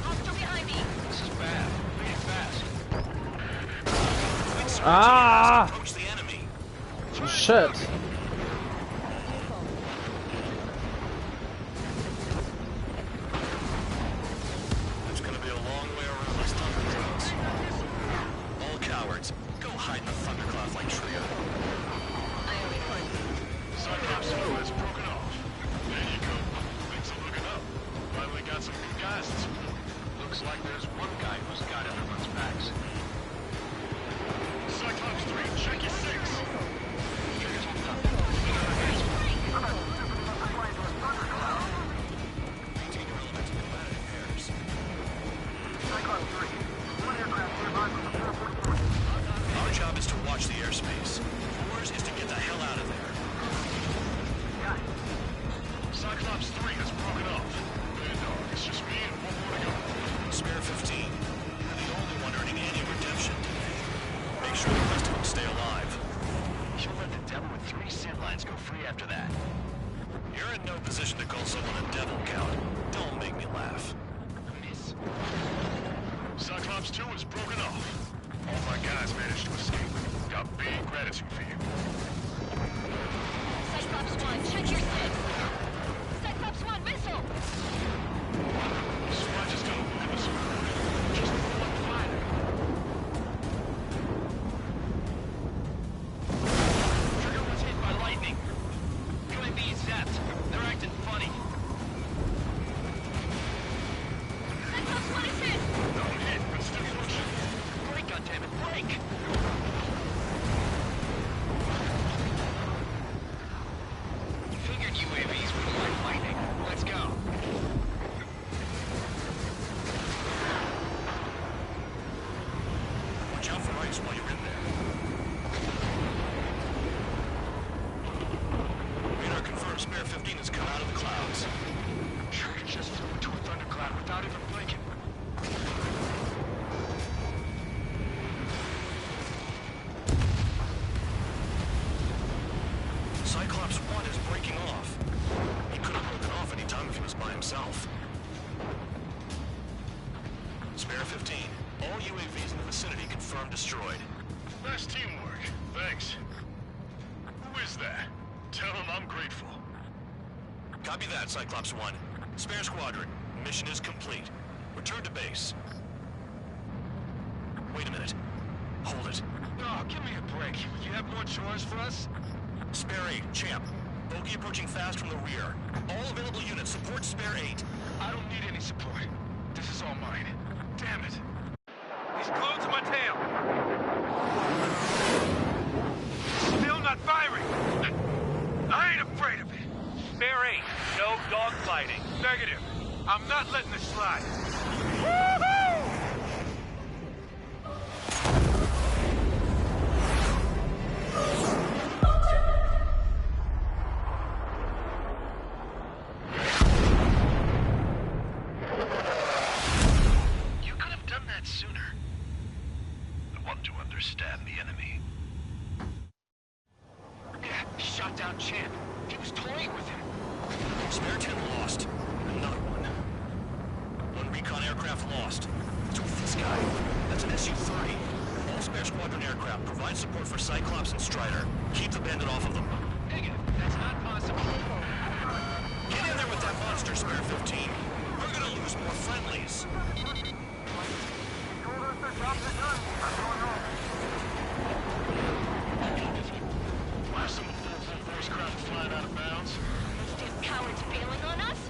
Speaker 10: Hostile behind me!
Speaker 6: This is bad. Make it fast.
Speaker 1: Ah!
Speaker 5: Approach the enemy.
Speaker 1: Shit.
Speaker 5: It's gonna be a long way around these thunder clouds. All cowards, go hide in the thundercloud like trio.
Speaker 10: I only one.
Speaker 6: Cyclops 2 has broken off. There you go. Things are looking up. Finally got some good guys. Looks like there's one guy who's got everyone's backs. Cyclops 3, check your 6. Triggers will come.
Speaker 5: Maintain your elements and ladder pairs.
Speaker 6: Cyclops 3, one aircraft nearby from the 444.
Speaker 5: Our job is to watch the airspace. Yours is to get the hell out of there.
Speaker 6: Got it. Cyclops 3 has broken off. Hey, dog, it's just me and one more to go.
Speaker 5: Spare 15. You're the only one earning any redemption today. Make sure the rest of them stay alive.
Speaker 7: You'll let the devil with 3 sin lines go free after that.
Speaker 5: You're in no position to call someone a devil, Count. Don't make me laugh.
Speaker 7: Miss.
Speaker 6: Cyclops 2 is broken off. All my guys managed to escape. Got big gratitude for you.
Speaker 10: Cyclops 1, check your 6. Cyclops 1, missile!
Speaker 6: So I just gotta look at this one. Just one fighter.
Speaker 7: Trigger was hit by lightning. UAV is zapped. They're acting funny.
Speaker 10: Cyclops 1 is hit!
Speaker 6: Don't hit, but still pushing.
Speaker 7: Break, goddammit, break! Figured UAVs would like lightning. Let's go.
Speaker 5: Watch out for ice while you're in there. Radar confirmed Spare 15 has come out of the clouds.
Speaker 6: Trigger just flew into a thundercloud without even blinking.
Speaker 5: Cyclops 1 is breaking off. He could have broken off any time if he was by himself. Spare 15. All UAVs in the vicinity confirmed destroyed.
Speaker 6: Nice teamwork. Thanks. Who is that? Tell him I'm grateful.
Speaker 5: Copy that, Cyclops 1. Spare Squadron. Mission is complete. Return to base. Wait a minute. Hold it.
Speaker 6: Oh, give me a break. You have more chores for us?
Speaker 5: Spare 8, Champ. Bogey approaching fast from the rear. All available units support Spare 8.
Speaker 6: I don't need any support. This is all mine. Damn it. He's glued to my tail. Still not firing. I ain't afraid of it. Spare 8, no dogfighting. Negative. I'm not letting this slide. Woohoo!
Speaker 7: You could have done that sooner. I want to understand the enemy. Yeah, shot down Champ. He was toying with him.
Speaker 5: Spare 10 lost. Another one. One recon aircraft lost. What's with this guy? That's an SU-30. All Spare Squadron aircraft provide support for Cyclops and Strider. Keep the bandit off of them.
Speaker 7: Negative. That's not possible.
Speaker 5: Get in there with that monster, Spare 15. We're gonna lose more friendlies.
Speaker 6: Why some full force craft flying out of bounds?
Speaker 10: These damn cowards bailing on us?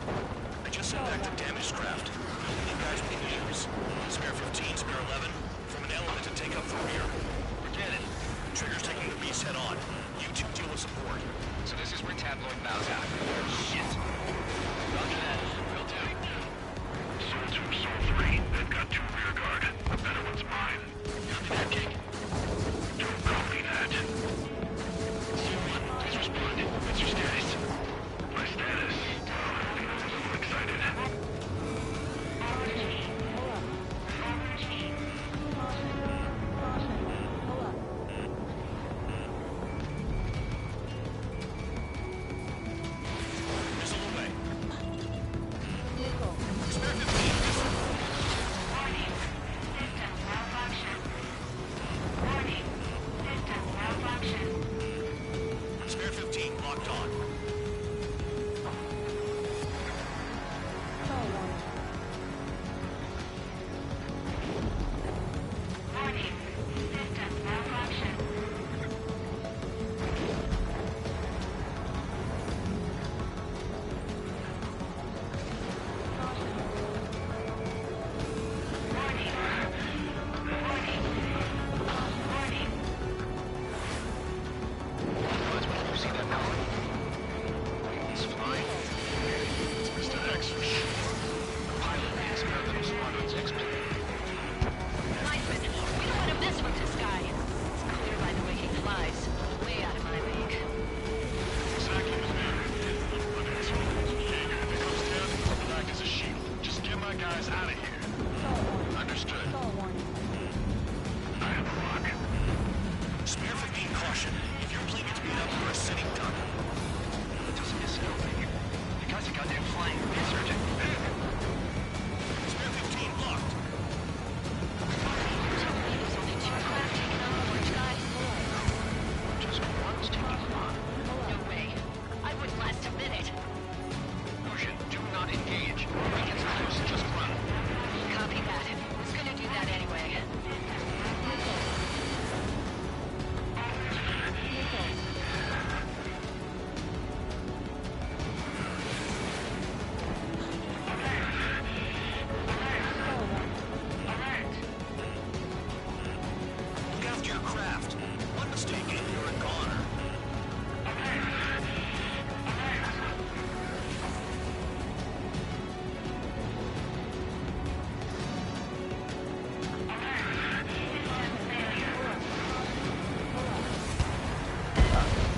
Speaker 5: I just sent back the damaged craft. You guys need to use. Spare 15, Spare 11. From an element to take up the rear.
Speaker 7: Forget it.
Speaker 5: Trigger's taking the beast head on. You two deal with support.
Speaker 7: So this is where Tabloid bows out. Shit. Roger that. Will do.
Speaker 6: Soul 2, Soul 3. They've got 2 rear guards.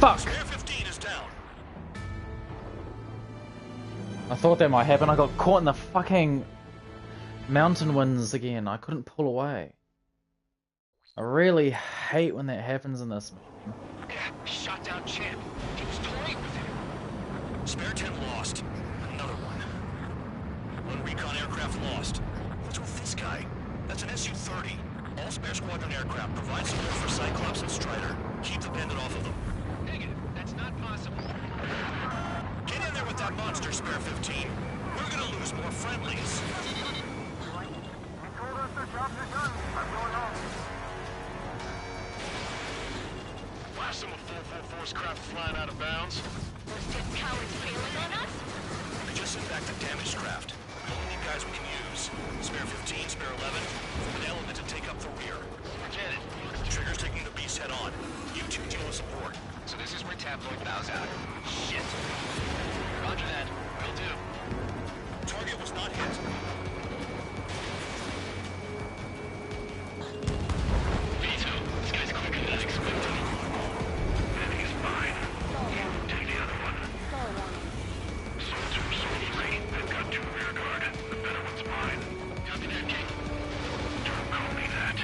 Speaker 1: Fuck!
Speaker 5: Spare 15 is down.
Speaker 1: I thought that might happen. I got caught in the fucking mountain winds again. I couldn't pull away. I really hate when that happens in this mission.
Speaker 6: Yeah, shot down Champ. He was toying with him.
Speaker 5: Spare 10 lost. Another one. One recon aircraft lost. What's with this guy? That's an Su-30. All spare squadron aircraft provide support for Cyclops and Strider. Keep the bandit off of them.
Speaker 6: Negative. That's not possible.
Speaker 5: Get in there with that monster, Spare 15. We're gonna lose more friendlies.
Speaker 6: Blast them with 444's craft flying out of bounds.
Speaker 10: Those dead cowards bailing on us?
Speaker 5: We just sent back the damaged craft. We only need guys we can use. Spare 15, Spare 11. Form an element to take up the rear.
Speaker 6: Forget it.
Speaker 5: Trigger's taking the beast head on. You two deal with support.
Speaker 6: So this is where Tabloid bows out. Shit. Roger that. Will do.
Speaker 5: Target was not hit.
Speaker 6: Vito, this guy's quicker than I expected. And he's fine. Take the other one. Soldier, I've got 2 rear guard. The better one's mine. Copy that, King. Don't call me that.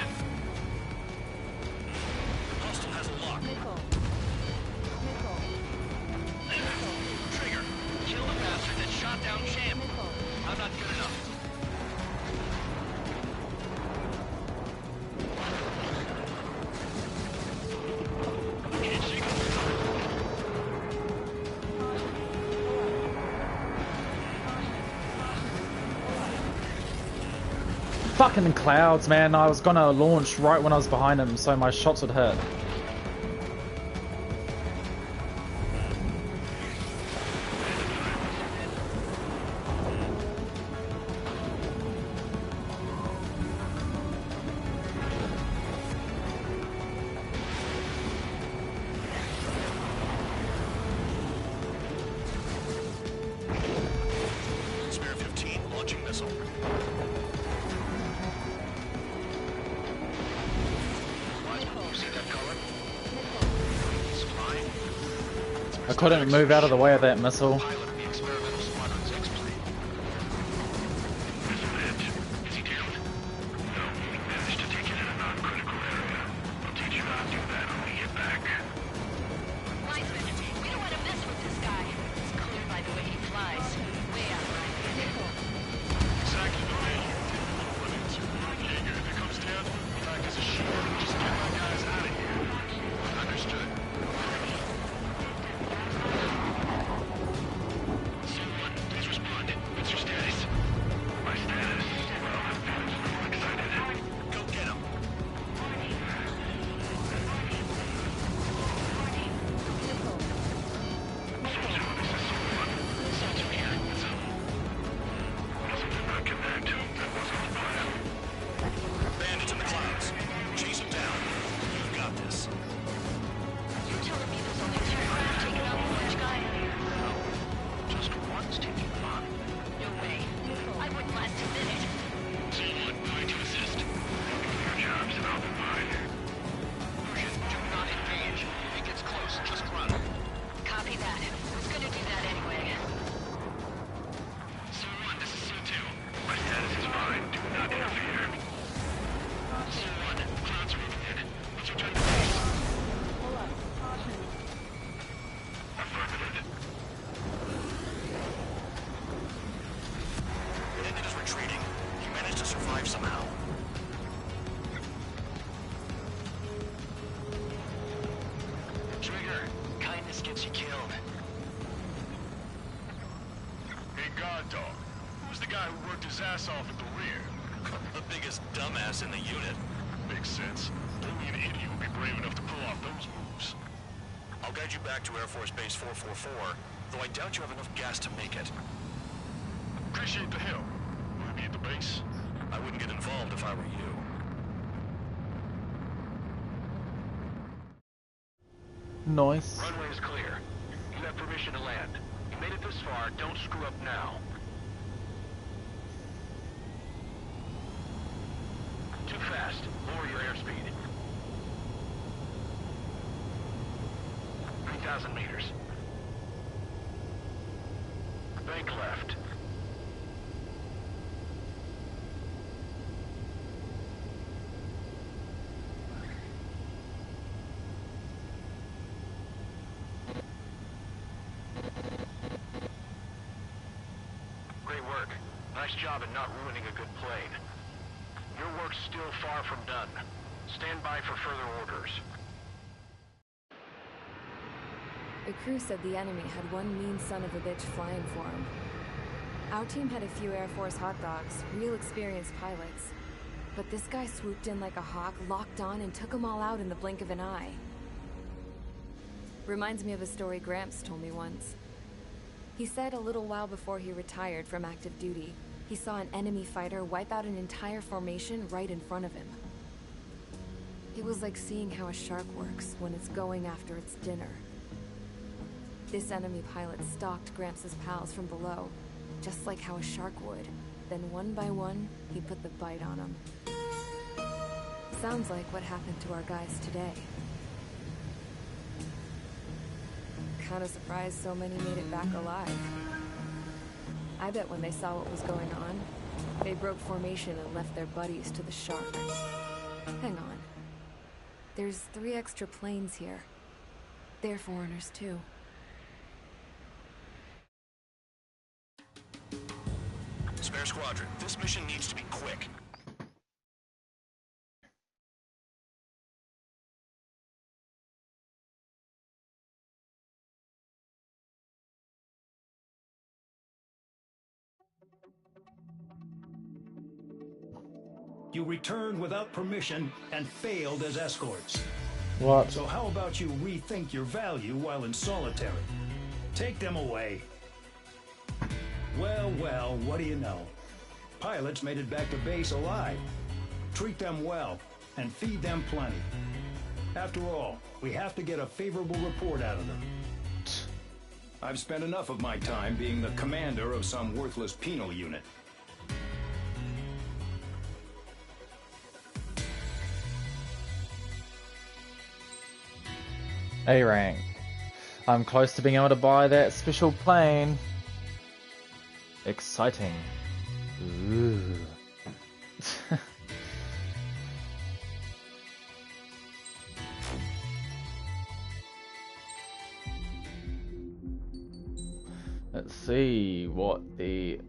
Speaker 5: Hostile has a lock. Trigger.
Speaker 6: Kill the bastard that shot down Champ. I'm not good enough. Can't shake him.
Speaker 1: Fucking clouds, man. I was gonna launch right when I was behind him, so my shots would hit.
Speaker 5: Spare 15, launching missile.
Speaker 6: See that color? He's flying.
Speaker 1: I couldn't move out of the way of that missile.
Speaker 6: Pilot of the experimental squadron's X-plane. Missile hit. Is he down? No, we managed to take it in a non-critical area. I'll teach you how to do that when we get back.
Speaker 10: Linesman, we don't want to mess with this guy. It's clear by the way he flies. Way out of line.
Speaker 6: Exactly the way you did run into Jaeger. If it comes down, back as a shield, just get my guys out of here. Understood? Someone, please respond. What's your status? My status? Well, I'm feeling a little excited.
Speaker 5: Go get him.
Speaker 6: Soldier, this is someone. Soldier here. What's up? Something about command. That wasn't the plan.
Speaker 5: Bandits in the clouds. Chase them down. You've got this.
Speaker 10: You're telling me there's only 2 craft taking out the large guy?
Speaker 6: Just one's taking them on.
Speaker 10: No way. I wouldn't last a minute.
Speaker 6: Someone, going to assist. Your jobs and I'll be mine. Persian, do not engage. If he gets close, just run.
Speaker 10: Copy that. I was gonna do that anyway.
Speaker 6: Someone, this is C2. My status is fine. Do not interfere. Someone, clouds are moving in. Let's return to base. Affirmative.
Speaker 5: Bandit is retreating. He managed to survive somehow.
Speaker 6: Trigger, kindness gets you killed. Hey, God Dog. Who's the guy who worked his ass off at the rear?
Speaker 5: The biggest dumbass in the unit.
Speaker 6: Makes sense. Only an idiot would be brave enough to pull off those moves.
Speaker 5: I'll guide you back to Air Force Base 444, though I doubt you have enough gas to make it.
Speaker 6: Appreciate the help. Will you be at the base?
Speaker 5: I wouldn't get involved if I were you.
Speaker 1: Nice.
Speaker 6: Runway is clear. You have permission to land. You made it this far, don't screw up now. Too fast. Lower your airspeed. 3,000 1,000 meters. Bank left. Great work. Nice job in not ruining a good plane. Your work's still far from done. Stand by for further orders.
Speaker 2: The crew said the enemy had one mean son of a bitch flying for him. Our team had a few Air Force hot dogs, real experienced pilots. But this guy swooped in like a hawk, locked on, and took them all out in the blink of an eye. Reminds me of a story Gramps told me once. He said a little while before he retired from active duty, he saw an enemy fighter wipe out an entire formation right in front of him. It was like seeing how a shark works when it's going after its dinner. This enemy pilot stalked Gramps' pals from below, just like how a shark would. Then one by one, he put the bite on them. Sounds like what happened to our guys today. Kinda surprised so many made it back alive. I bet when they saw what was going on, they broke formation and left their buddies to the shark. Hang on. There's 3 extra planes here. They're foreigners too.
Speaker 5: Spare squadron, this mission needs to be quick.
Speaker 3: You returned without permission and failed as escorts.
Speaker 1: What?
Speaker 3: So how about you rethink your value while in solitary? Take them away. Well, well, what do you know? Pilots made it back to base alive. Treat them well and feed them plenty. After all, we have to get a favorable report out of them. I've spent enough of my time being the commander of some worthless penal unit.
Speaker 1: A rank. I'm close to being able to buy that special plane. Exciting. Ooh. Let's see what it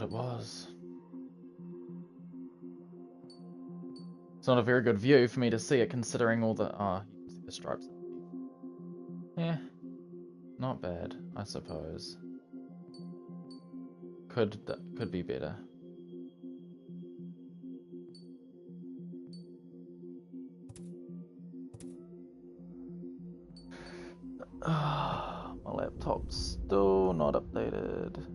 Speaker 1: was. It's not a very good view for me to see it, considering all the you can see the stripes. Yeah, not bad, I suppose. Could be better. My laptop's still not updated.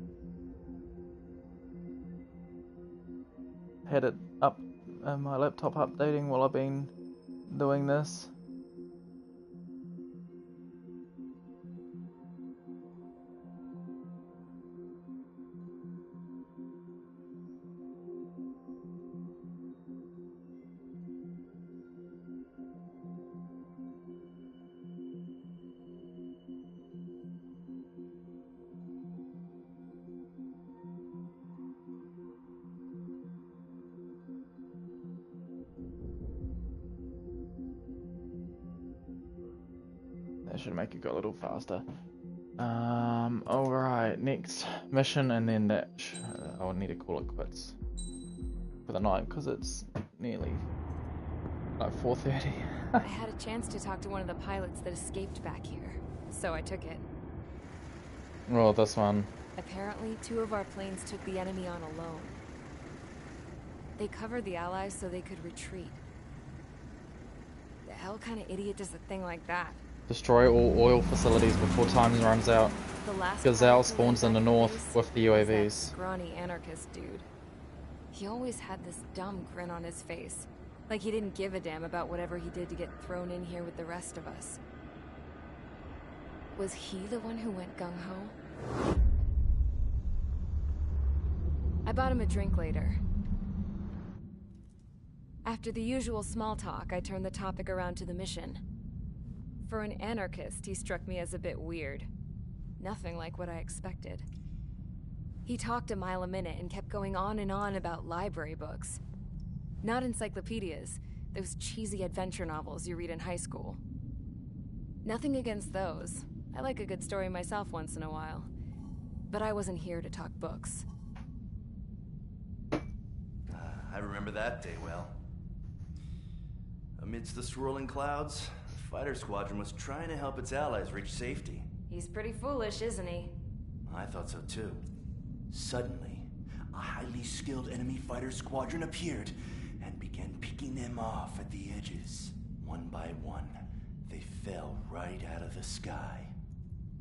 Speaker 1: Had it up, my laptop updating while I've been doing this. That should make it go a little faster. Alright, next mission, and then that I'll need to call it quits for the night because it's nearly like 4:30.
Speaker 2: I had a chance to talk to one of the pilots that escaped back here, so I took it.
Speaker 1: Well, this one.
Speaker 2: Apparently, 2 of our planes took the enemy on alone. They covered the Allies so they could retreat. The hell kind of idiot does a thing like that?
Speaker 1: Destroy all oil facilities before time runs out.
Speaker 2: The last
Speaker 1: Gazelle spawns in the north with the
Speaker 2: that
Speaker 1: UAVs.
Speaker 2: scrawny anarchist dude. He always had this dumb grin on his face, like he didn't give a damn about whatever he did to get thrown in here with the rest of us. Was he the one who went gung-ho? I bought him a drink later. After the usual small talk, I turned the topic around to the mission. For an anarchist, he struck me as a bit weird. Nothing like what I expected. He talked a mile a minute and kept going on and on about library books. Not encyclopedias, those cheesy adventure novels you read in high school. Nothing against those. I like a good story myself once in a while. But I wasn't here to talk books.
Speaker 11: I remember that day well. Amidst the swirling clouds, the fighter squadron was trying to help its allies reach safety.
Speaker 2: He's pretty foolish, isn't he?
Speaker 11: I thought so too. Suddenly, a highly skilled enemy fighter squadron appeared and began picking them off at the edges. One by one, they fell right out of the sky.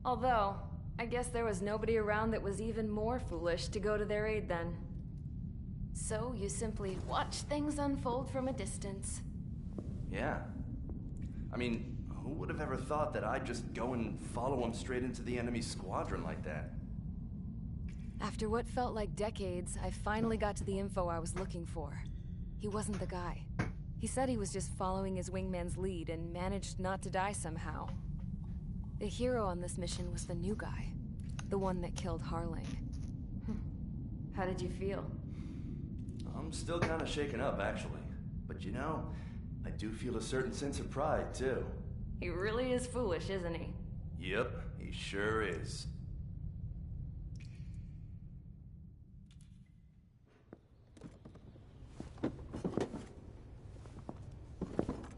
Speaker 2: Although, I guess there was nobody around that was even more foolish to go to their aid then. So you simply watch things unfold from a distance.
Speaker 11: Yeah. I mean, who would have ever thought that I'd just go and follow them straight into the enemy squadron like that?
Speaker 2: After what felt like decades, I finally got to the info I was looking for. He wasn't the guy. He said he was just following his wingman's lead and managed not to die somehow. The hero on this mission was the new guy. The one that killed Harling. How did you feel?
Speaker 11: I'm still kind of shaken up, actually. But you know, I do feel a certain sense of pride, too.
Speaker 2: He really is foolish, isn't he?
Speaker 11: Yep, he sure is.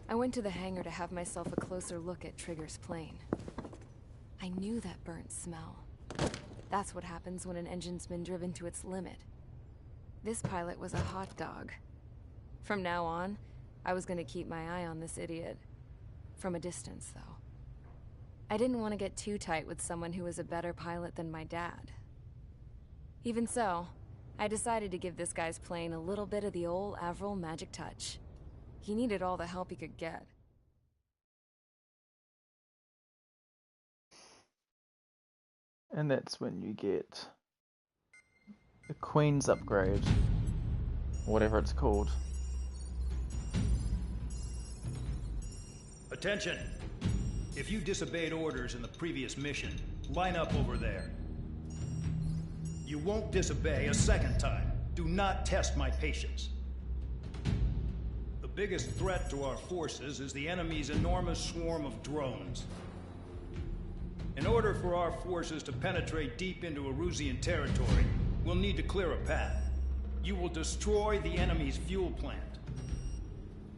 Speaker 2: I went to the hangar to have myself a closer look at Trigger's plane. I knew that burnt smell. That's what happens when an engine's been driven to its limit. This pilot was a hot dog. From now on, I was gonna keep my eye on this idiot. From a distance, though. I didn't want to get too tight with someone who was a better pilot than my dad. Even so, I decided to give this guy's plane a little bit of the old Avril magic touch. He needed all the help he could get.
Speaker 1: And that's when you get the Queen's upgrade, whatever it's called.
Speaker 3: Attention! If you disobeyed orders in the previous mission, line up over there. You won't disobey a second time. Do not test my patience. The biggest threat to our forces is the enemy's enormous swarm of drones. In order for our forces to penetrate deep into Erusian territory, we'll need to clear a path. You will destroy the enemy's fuel plant.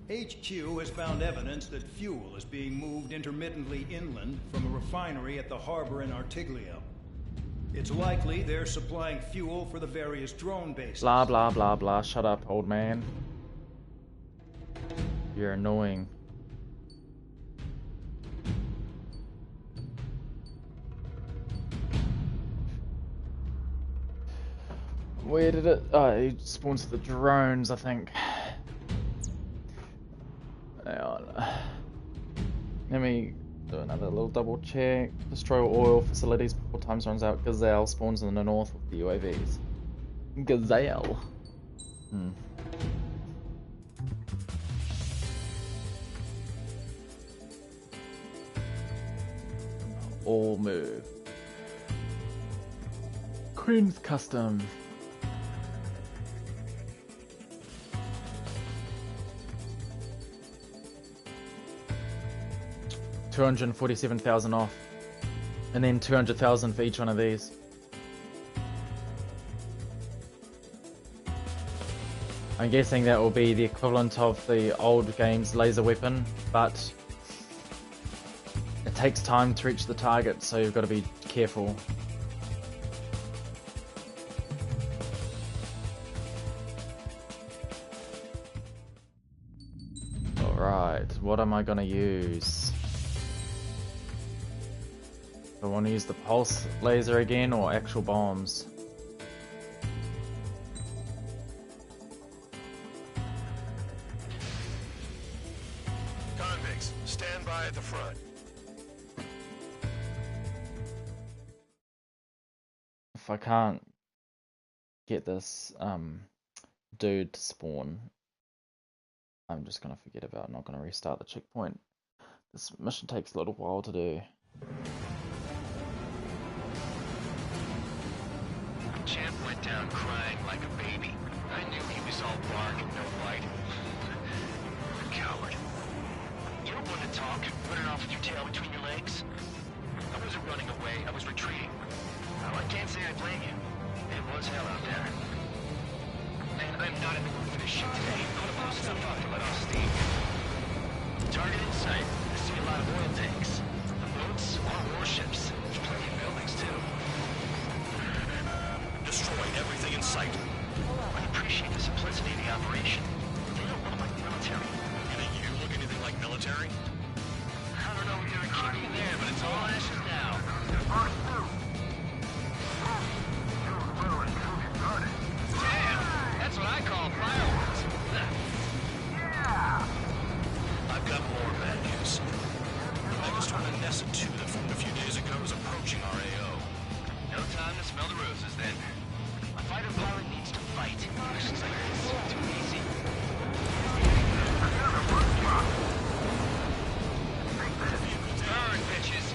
Speaker 3: HQ has found evidence that fuel is being moved intermittently inland from a refinery at the harbor in Artiglio. It's likely they're supplying fuel for the various drone bases.
Speaker 1: Blah blah blah blah. Shut up, old man. You're annoying. Where did it? Oh, it spawns the drones, I think. Hang on. Let me do another little double check. Destroy oil facilities before time runs out. Gazelle spawns in the north with the UAVs. Gazelle. All move. Queen's custom. $247,000 off, and then 200,000 for each one of these. I'm guessing that will be the equivalent of the old game's laser weapon, but it takes time to reach the target, so you've got to be careful. Alright, what am I gonna use? Do I want to use the pulse laser again, or actual bombs?
Speaker 5: Convicts, stand by at the front.
Speaker 1: If I can't get this dude to spawn, I'm just gonna forget about it. I'm not gonna restart the checkpoint. This mission takes a little while to do.
Speaker 7: Champ went down crying like a baby. I knew he was all bark and no bite. Coward. You don't want to talk, running off with your tail between your legs? I wasn't running away, I was retreating. Well, I can't say I blame you. It was hell out there. And I'm not in the mood for this shit today. I'm gonna blow stuff up to let off steam. Target in sight. I see a lot of oil tanks. The boats are warships. There's plenty of buildings, too.
Speaker 5: Destroy everything in sight.
Speaker 7: I appreciate the simplicity of the operation. They don't look like military.
Speaker 5: You think you look anything like military?
Speaker 7: I don't know what you're keeping there, but it's all ashes now. Damn! That's what I call fireworks.
Speaker 5: I've got more bad news. The megastorm in Nessa 2 that formed a few days ago is approaching our AO.
Speaker 7: No time to smell the roses, then. A fighter pilot needs to fight. Missions like this are too easy. Burn, bitches!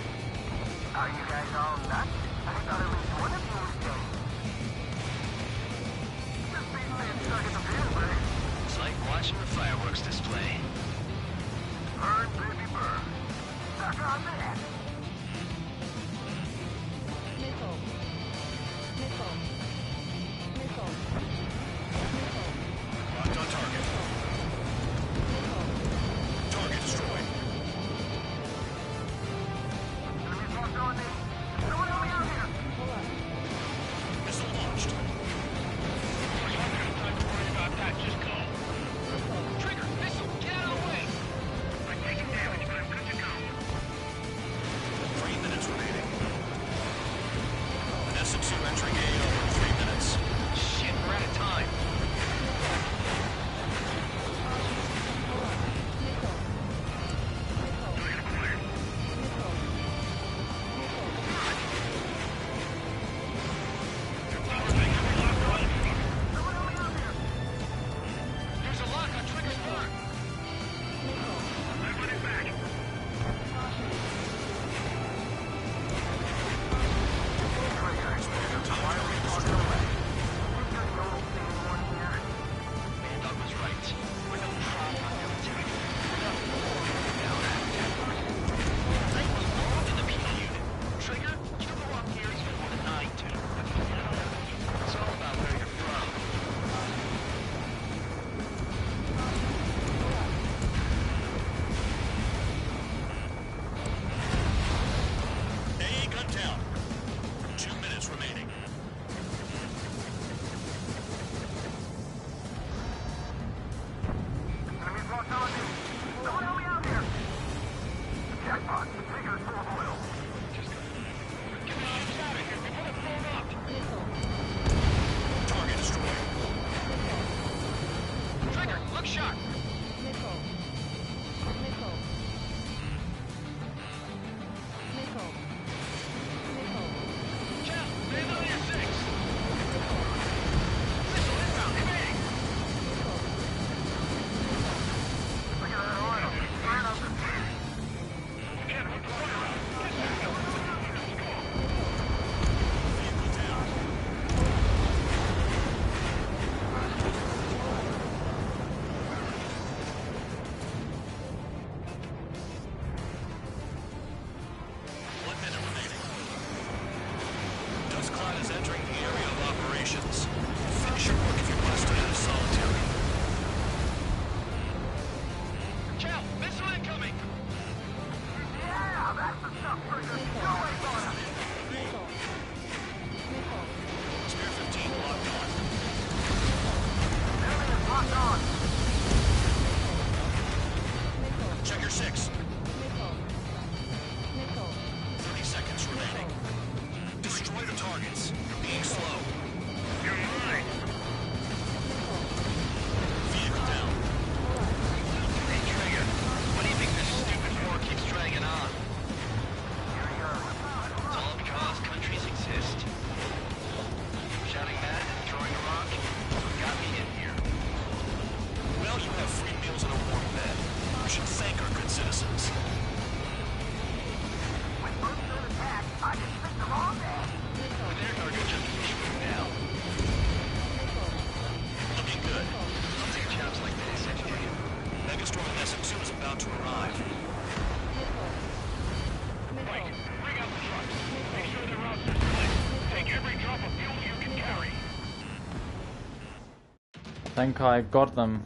Speaker 1: think I got them.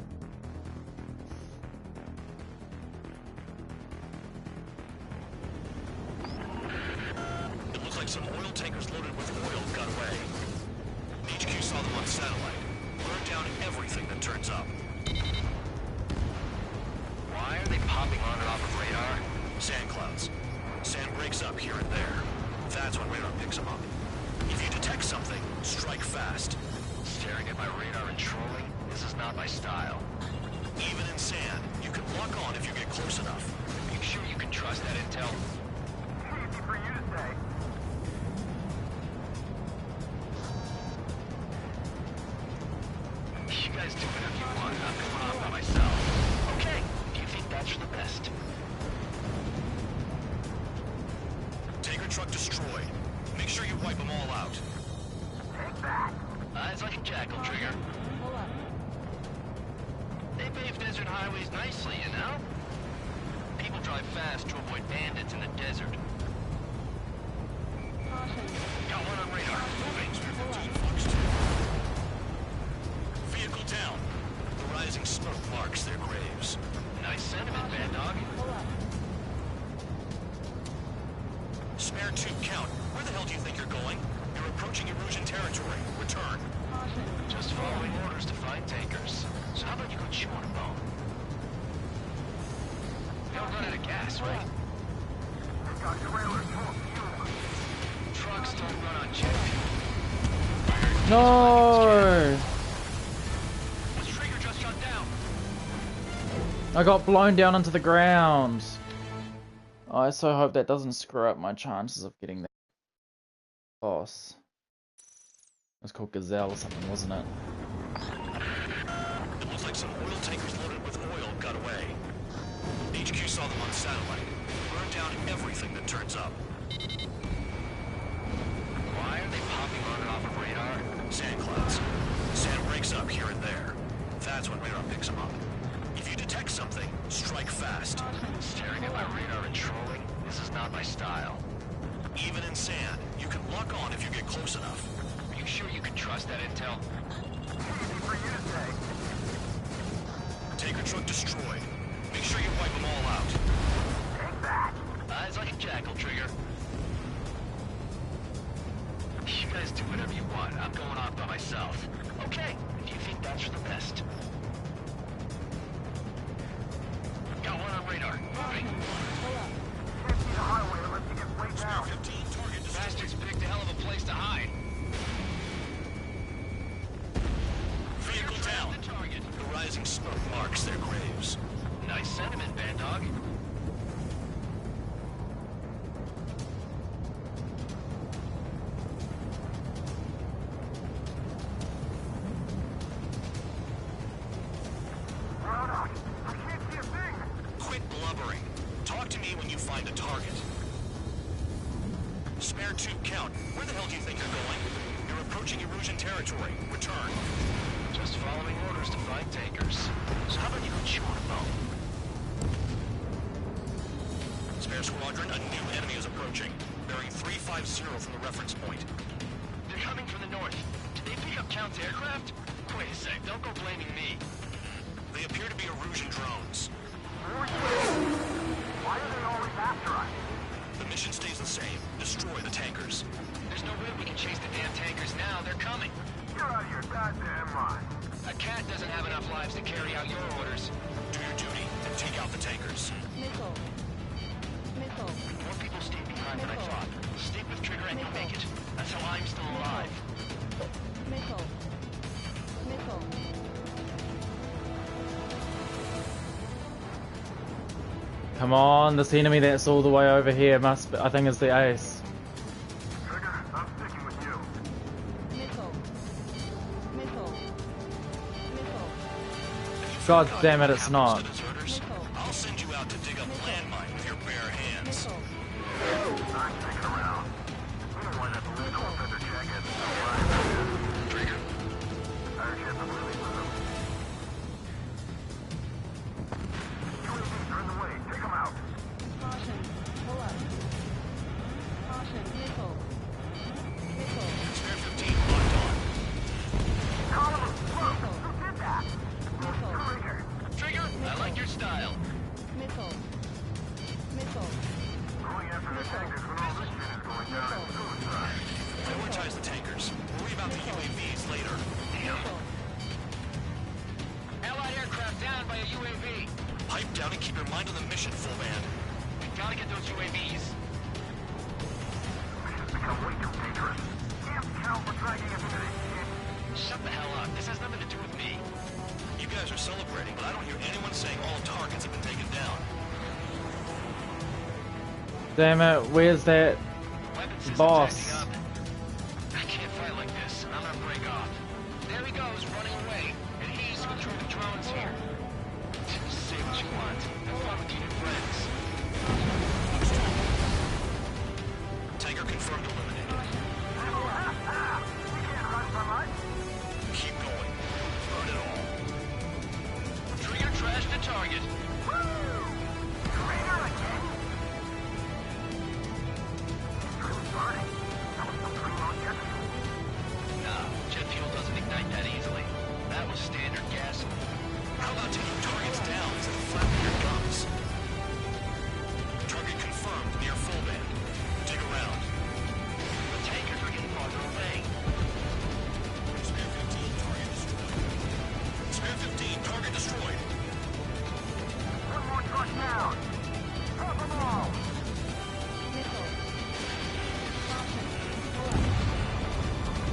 Speaker 5: It looks like some oil tankers loaded with oil got away. HQ saw them on satellite. Burned down everything that turns up.
Speaker 6: Why are they popping on and off of radar?
Speaker 5: Sand clouds. Sand breaks up here and there. That's when radar picks them up. If you detect something, strike fast.
Speaker 6: Staring at my radar and trolling? This is not my style.
Speaker 5: Even in sand, you can lock on if you get close enough.
Speaker 6: Are you sure you can trust that intel?
Speaker 7: Easy for you to say.
Speaker 6: You guys do whatever you want. I'm going off by myself. Okay, do you think that's for the best?
Speaker 5: Tanker truck destroyed. Make sure you wipe them all out.
Speaker 7: Take that.
Speaker 6: It's like a jackal trigger. They pave desert highways nicely, you know? People drive fast to avoid bandits in the desert. Got one on radar. Moving.
Speaker 5: Vehicle down. The rising smoke marks their graves.
Speaker 6: Nice sentiment, Bad Dog.
Speaker 5: Spare tube count. Where the hell do you think you're going? You're approaching Erusian territory. Return.
Speaker 6: Just following orders to find tankers. So how about you go chew on a bone? We don't run out of gas, right?
Speaker 7: Got trailers full of fuel.
Speaker 6: Trucks don't run on jet fuel.
Speaker 1: No!
Speaker 6: This trigger just shut down.
Speaker 1: I got blown down into the ground. I so hope that doesn't screw up my chances of getting that boss. It was called Gazelle or something, wasn't it?
Speaker 5: It looks like some oil tankers loaded with oil got away. HQ saw them on satellite. Burned down everything that turns up.
Speaker 6: Why are they popping on and off of radar?
Speaker 5: Sand clouds. Sand breaks up here and there. That's when radar picks them up. If you detect something, strike fast.
Speaker 6: Staring at my radar and trolling? This is not my style.
Speaker 5: Even in sand, you can lock on if you get close enough.
Speaker 6: Are you sure you can trust that intel?
Speaker 7: Easy for you to say.
Speaker 5: Tanker truck destroyed. Make sure you wipe them all out.
Speaker 7: Take that.
Speaker 6: It's like a jackal trigger. You guys do whatever you want. I'm going off by myself. Okay, if you think that's for the best. Got one on radar. Moving.
Speaker 7: Can't see the highway unless you get way down.
Speaker 5: 15 target destroyed.
Speaker 6: Bastards picked a hell of a place to hide.
Speaker 5: Vehicle down.
Speaker 6: The target.
Speaker 5: The rising smoke marks their graves.
Speaker 6: Nice sentiment, Bad Dog.
Speaker 7: Rhoda, I can't see a thing.
Speaker 5: Quit blubbering. Talk to me when you find a target. Spare tube count. Where the hell do you think you're going? You're approaching Erusian territory. Return.
Speaker 6: Just following orders to find tankers. So how about you go chew on a bone?
Speaker 5: Spare squadron, a new enemy is approaching. Bearing 350 from the reference point.
Speaker 6: They're coming from the north. Did they pick up Count's aircraft? Wait a sec, don't go blaming me.
Speaker 5: They appear to be Erusian drones.
Speaker 7: Why are they always after us?
Speaker 5: The mission stays the same. Destroy the tankers.
Speaker 6: There's no way we can chase the damn tankers now. They're coming.
Speaker 7: You're out of your goddamn mind.
Speaker 6: A cat doesn't have enough lives to carry out your orders.
Speaker 5: Do your duty and take out the tankers.
Speaker 12: Missile.
Speaker 6: More people stayed behind than I thought. Stick with Trigger and you'll make it. That's how I'm still alive.
Speaker 12: Missile.
Speaker 1: Come on, this enemy that's all the way over here must be, I think is the ace.
Speaker 7: Trigger, I'm sticking with you.
Speaker 12: Missile.
Speaker 1: God damn it, it's not.
Speaker 5: Deserters, I'll send you out to dig up landmine with your bare hands.
Speaker 7: I'm sticking around. We don't want to have to lose all feather jackets.
Speaker 5: Trigger.
Speaker 7: Our ship is moving with them. UAVs are in the way. Take them out.
Speaker 12: Caution. Pull up. Caution. Missile.
Speaker 5: Spare 15 locked on.
Speaker 7: Column, look! Who did that?
Speaker 6: a UAV.
Speaker 5: Pipe down and keep your mind on the mission, full band.
Speaker 6: We gotta get those UAVs.
Speaker 7: Mission's become way too dangerous. Can't count for dragging us into this shit.
Speaker 6: Shut the hell up. This has nothing to do with me.
Speaker 5: You guys are celebrating, but I don't hear anyone saying all targets have been taken down.
Speaker 1: Damn it, where's that
Speaker 6: Weapon system's
Speaker 1: boss?
Speaker 6: acting up. I can't fight like this. I'm gonna break off. There he goes, running away. And he's controlling the drones here. Say what you want. Have fun with your friends.
Speaker 5: Tanker confirmed eliminated.
Speaker 7: We can't run from us.
Speaker 5: Keep going. Burn it all.
Speaker 6: Trigger trash the target.
Speaker 7: Traitor again? Really burning. That was some pretty long jet fuel.
Speaker 6: No, jet fuel doesn't ignite that easily. That was standard gas.
Speaker 5: How about taking targets down instead of flapping your gums? Target confirmed near full band. Dig around.
Speaker 6: The tankers are getting farther away.
Speaker 5: Spare 15, target destroyed. Spare 15, target destroyed.
Speaker 7: One more truck down. Drop them all.
Speaker 12: Missile. Caution.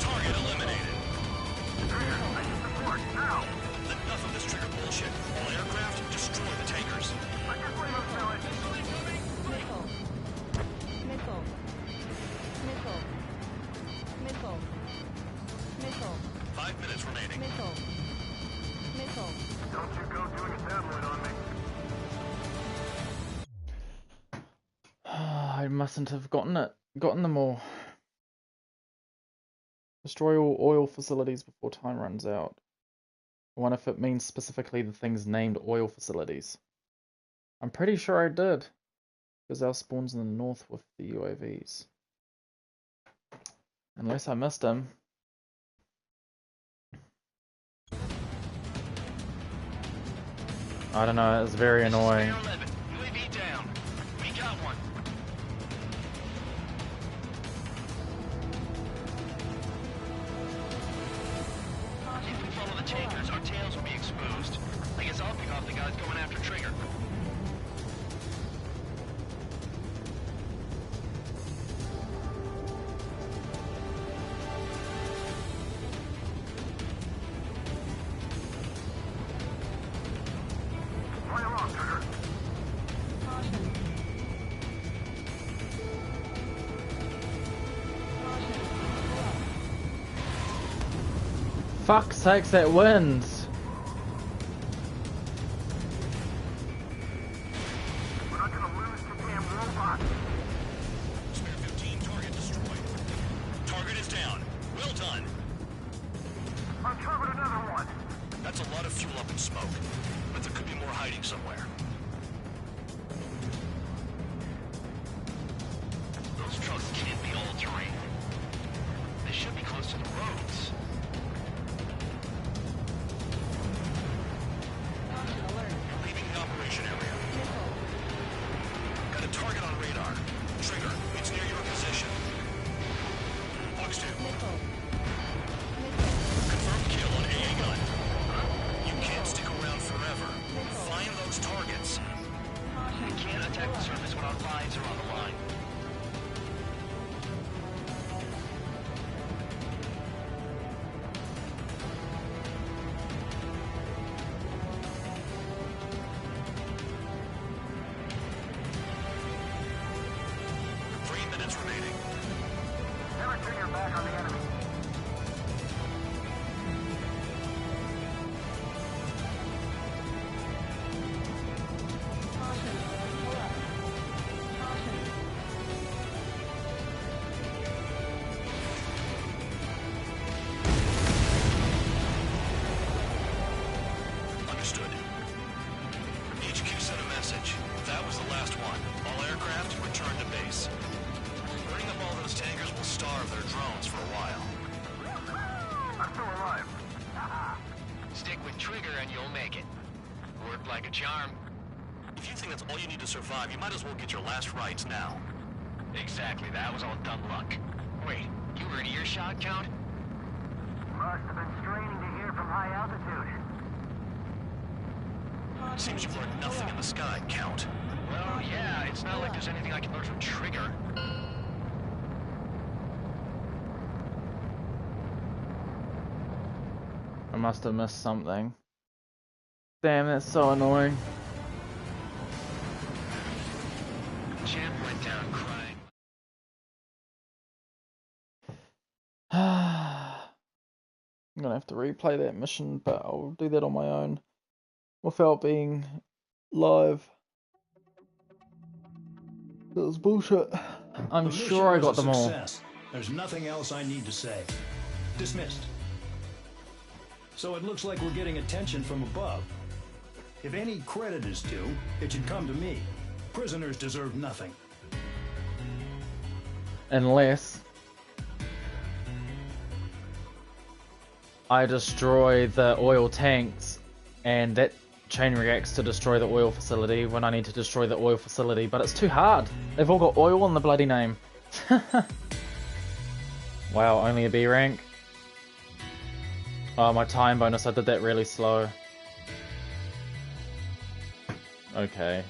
Speaker 5: Target eliminated.
Speaker 7: Trigger, I need support, now.
Speaker 5: Enough of this trigger bullshit. All aircraft, destroy the tankers.
Speaker 7: I just leave them to it.
Speaker 12: Missile. Missile. Missile. Missile. Missile.
Speaker 5: 5 minutes remaining.
Speaker 12: Missile. Missile.
Speaker 7: Don't you go doing a tabloid on me.
Speaker 1: I mustn't have gotten them all. Destroy all oil facilities before time runs out. I wonder if it means specifically the things named oil facilities. I'm pretty sure I did, because our spawn's in the north with the UAVs. Unless I missed him. I don't know, it's very annoying.
Speaker 6: Spare 11. UAV down. We got one. If we follow the tankers, our tails will be exposed. I guess I'll pick off the guys going after Trigger.
Speaker 7: Play along, Trigger.
Speaker 12: Caution. Caution.
Speaker 1: Fuck's sakes, that wins!
Speaker 7: We're not gonna lose to damn robots.
Speaker 5: Spare 15, target destroyed. Target is down. Well done.
Speaker 7: Uncovered another one.
Speaker 5: That's a lot of fuel up in smoke, but there could be more hiding somewhere.
Speaker 6: Those trucks can't be all terrain. They should be close to the roads.
Speaker 12: Caution alert.
Speaker 5: Leaving the operation area.
Speaker 12: Missile.
Speaker 5: Got a target on radar. Trigger, it's near your position. Box 2.
Speaker 12: Missile.
Speaker 5: Confirmed kill on AA gun. You can't stick around forever. Find those targets.
Speaker 6: We can't attack the surface when our lives are on the line.
Speaker 5: Remaining.
Speaker 7: Never turn your back on the enemy.
Speaker 12: Caution. Alert. Caution.
Speaker 5: Understood. HQ sent a message. That was the last one. All aircraft return to base. Burning up all those tankers will starve their drones for a while.
Speaker 7: I'm still alive.
Speaker 6: Stick with Trigger and you'll make it. Worked like a charm.
Speaker 5: If you think that's all you need to survive, you might as well get your last rites now.
Speaker 6: Exactly, that was all dumb luck. Wait, you were in earshot, Count?
Speaker 7: Must have been straining to hear from high altitude.
Speaker 5: Seems you've learned nothing in the sky, Count.
Speaker 6: Well, yeah, it's not like there's anything I can learn from Trigger.
Speaker 1: I must have missed something. Damn, that's so annoying.
Speaker 6: Champ went down crying.
Speaker 1: I'm gonna have to replay that mission, but I'll do that on my own without being live. It was bullshit. I'm
Speaker 3: The
Speaker 1: sure I
Speaker 3: mission
Speaker 1: got
Speaker 3: was a
Speaker 1: them all.
Speaker 3: success. There's nothing else I need to say. Dismissed. So it looks like we're getting attention from above. If any credit is due, it should come to me. Prisoners deserve nothing.
Speaker 1: Unless I destroy the oil tanks and that chain reacts to destroy the oil facility when I need to destroy the oil facility, but it's too hard. They've all got oil in the bloody name. Wow, only a B rank. Oh, my time bonus, I did that really slow. Okay.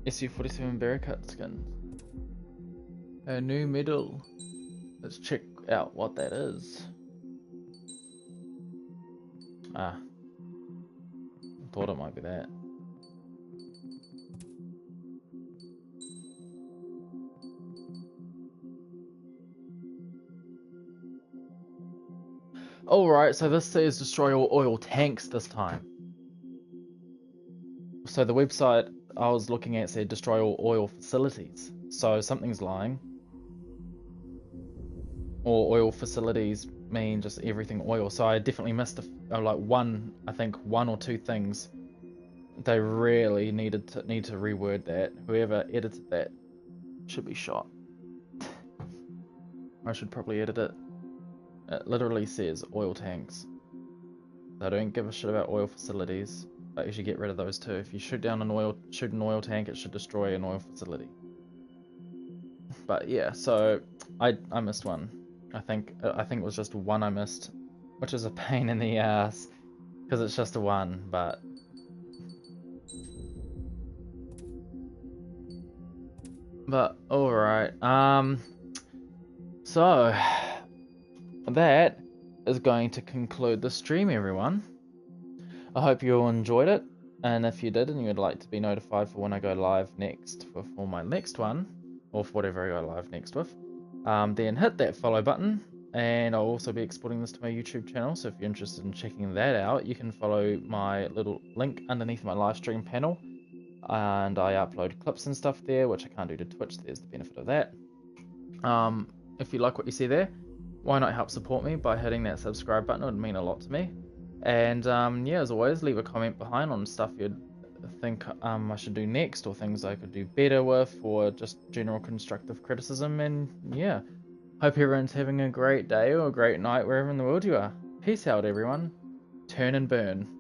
Speaker 1: SU-47 Barracut skin. A new medal. Let's check out what that is. Ah. Thought it might be that. Alright, so this says destroy all oil tanks this time. So the website I was looking at said destroy all oil facilities. So something's lying. Or oil facilities mean just everything oil. So I definitely missed like one or two things. They really need to reword that. Whoever edited that should be shot. I should probably edit it. It literally says oil tanks. I don't give a shit about oil facilities, but you should get rid of those too. If you shoot an oil tank, it should destroy an oil facility. But yeah, so I missed one. I think it was just one I missed, which is a pain in the ass because it's just a one. But all right. So that is going to conclude the stream, everyone. I hope you all enjoyed it, and if you did and you would like to be notified for when I go live next for my next one, or for whatever I go live next with, then hit that follow button, and I'll also be exporting this to my YouTube channel, so if you're interested in checking that out, you can follow my little link underneath my live stream panel, and I upload clips and stuff there, which I can't do to Twitch. There's the benefit of that. If you like what you see there, why not help support me by hitting that subscribe button? It would mean a lot to me. And yeah, as always, leave a comment behind on stuff you'd think I should do next, or things I could do better with, or just general constructive criticism. And yeah, hope everyone's having a great day or a great night wherever in the world you are. Peace out, everyone. Turn and burn.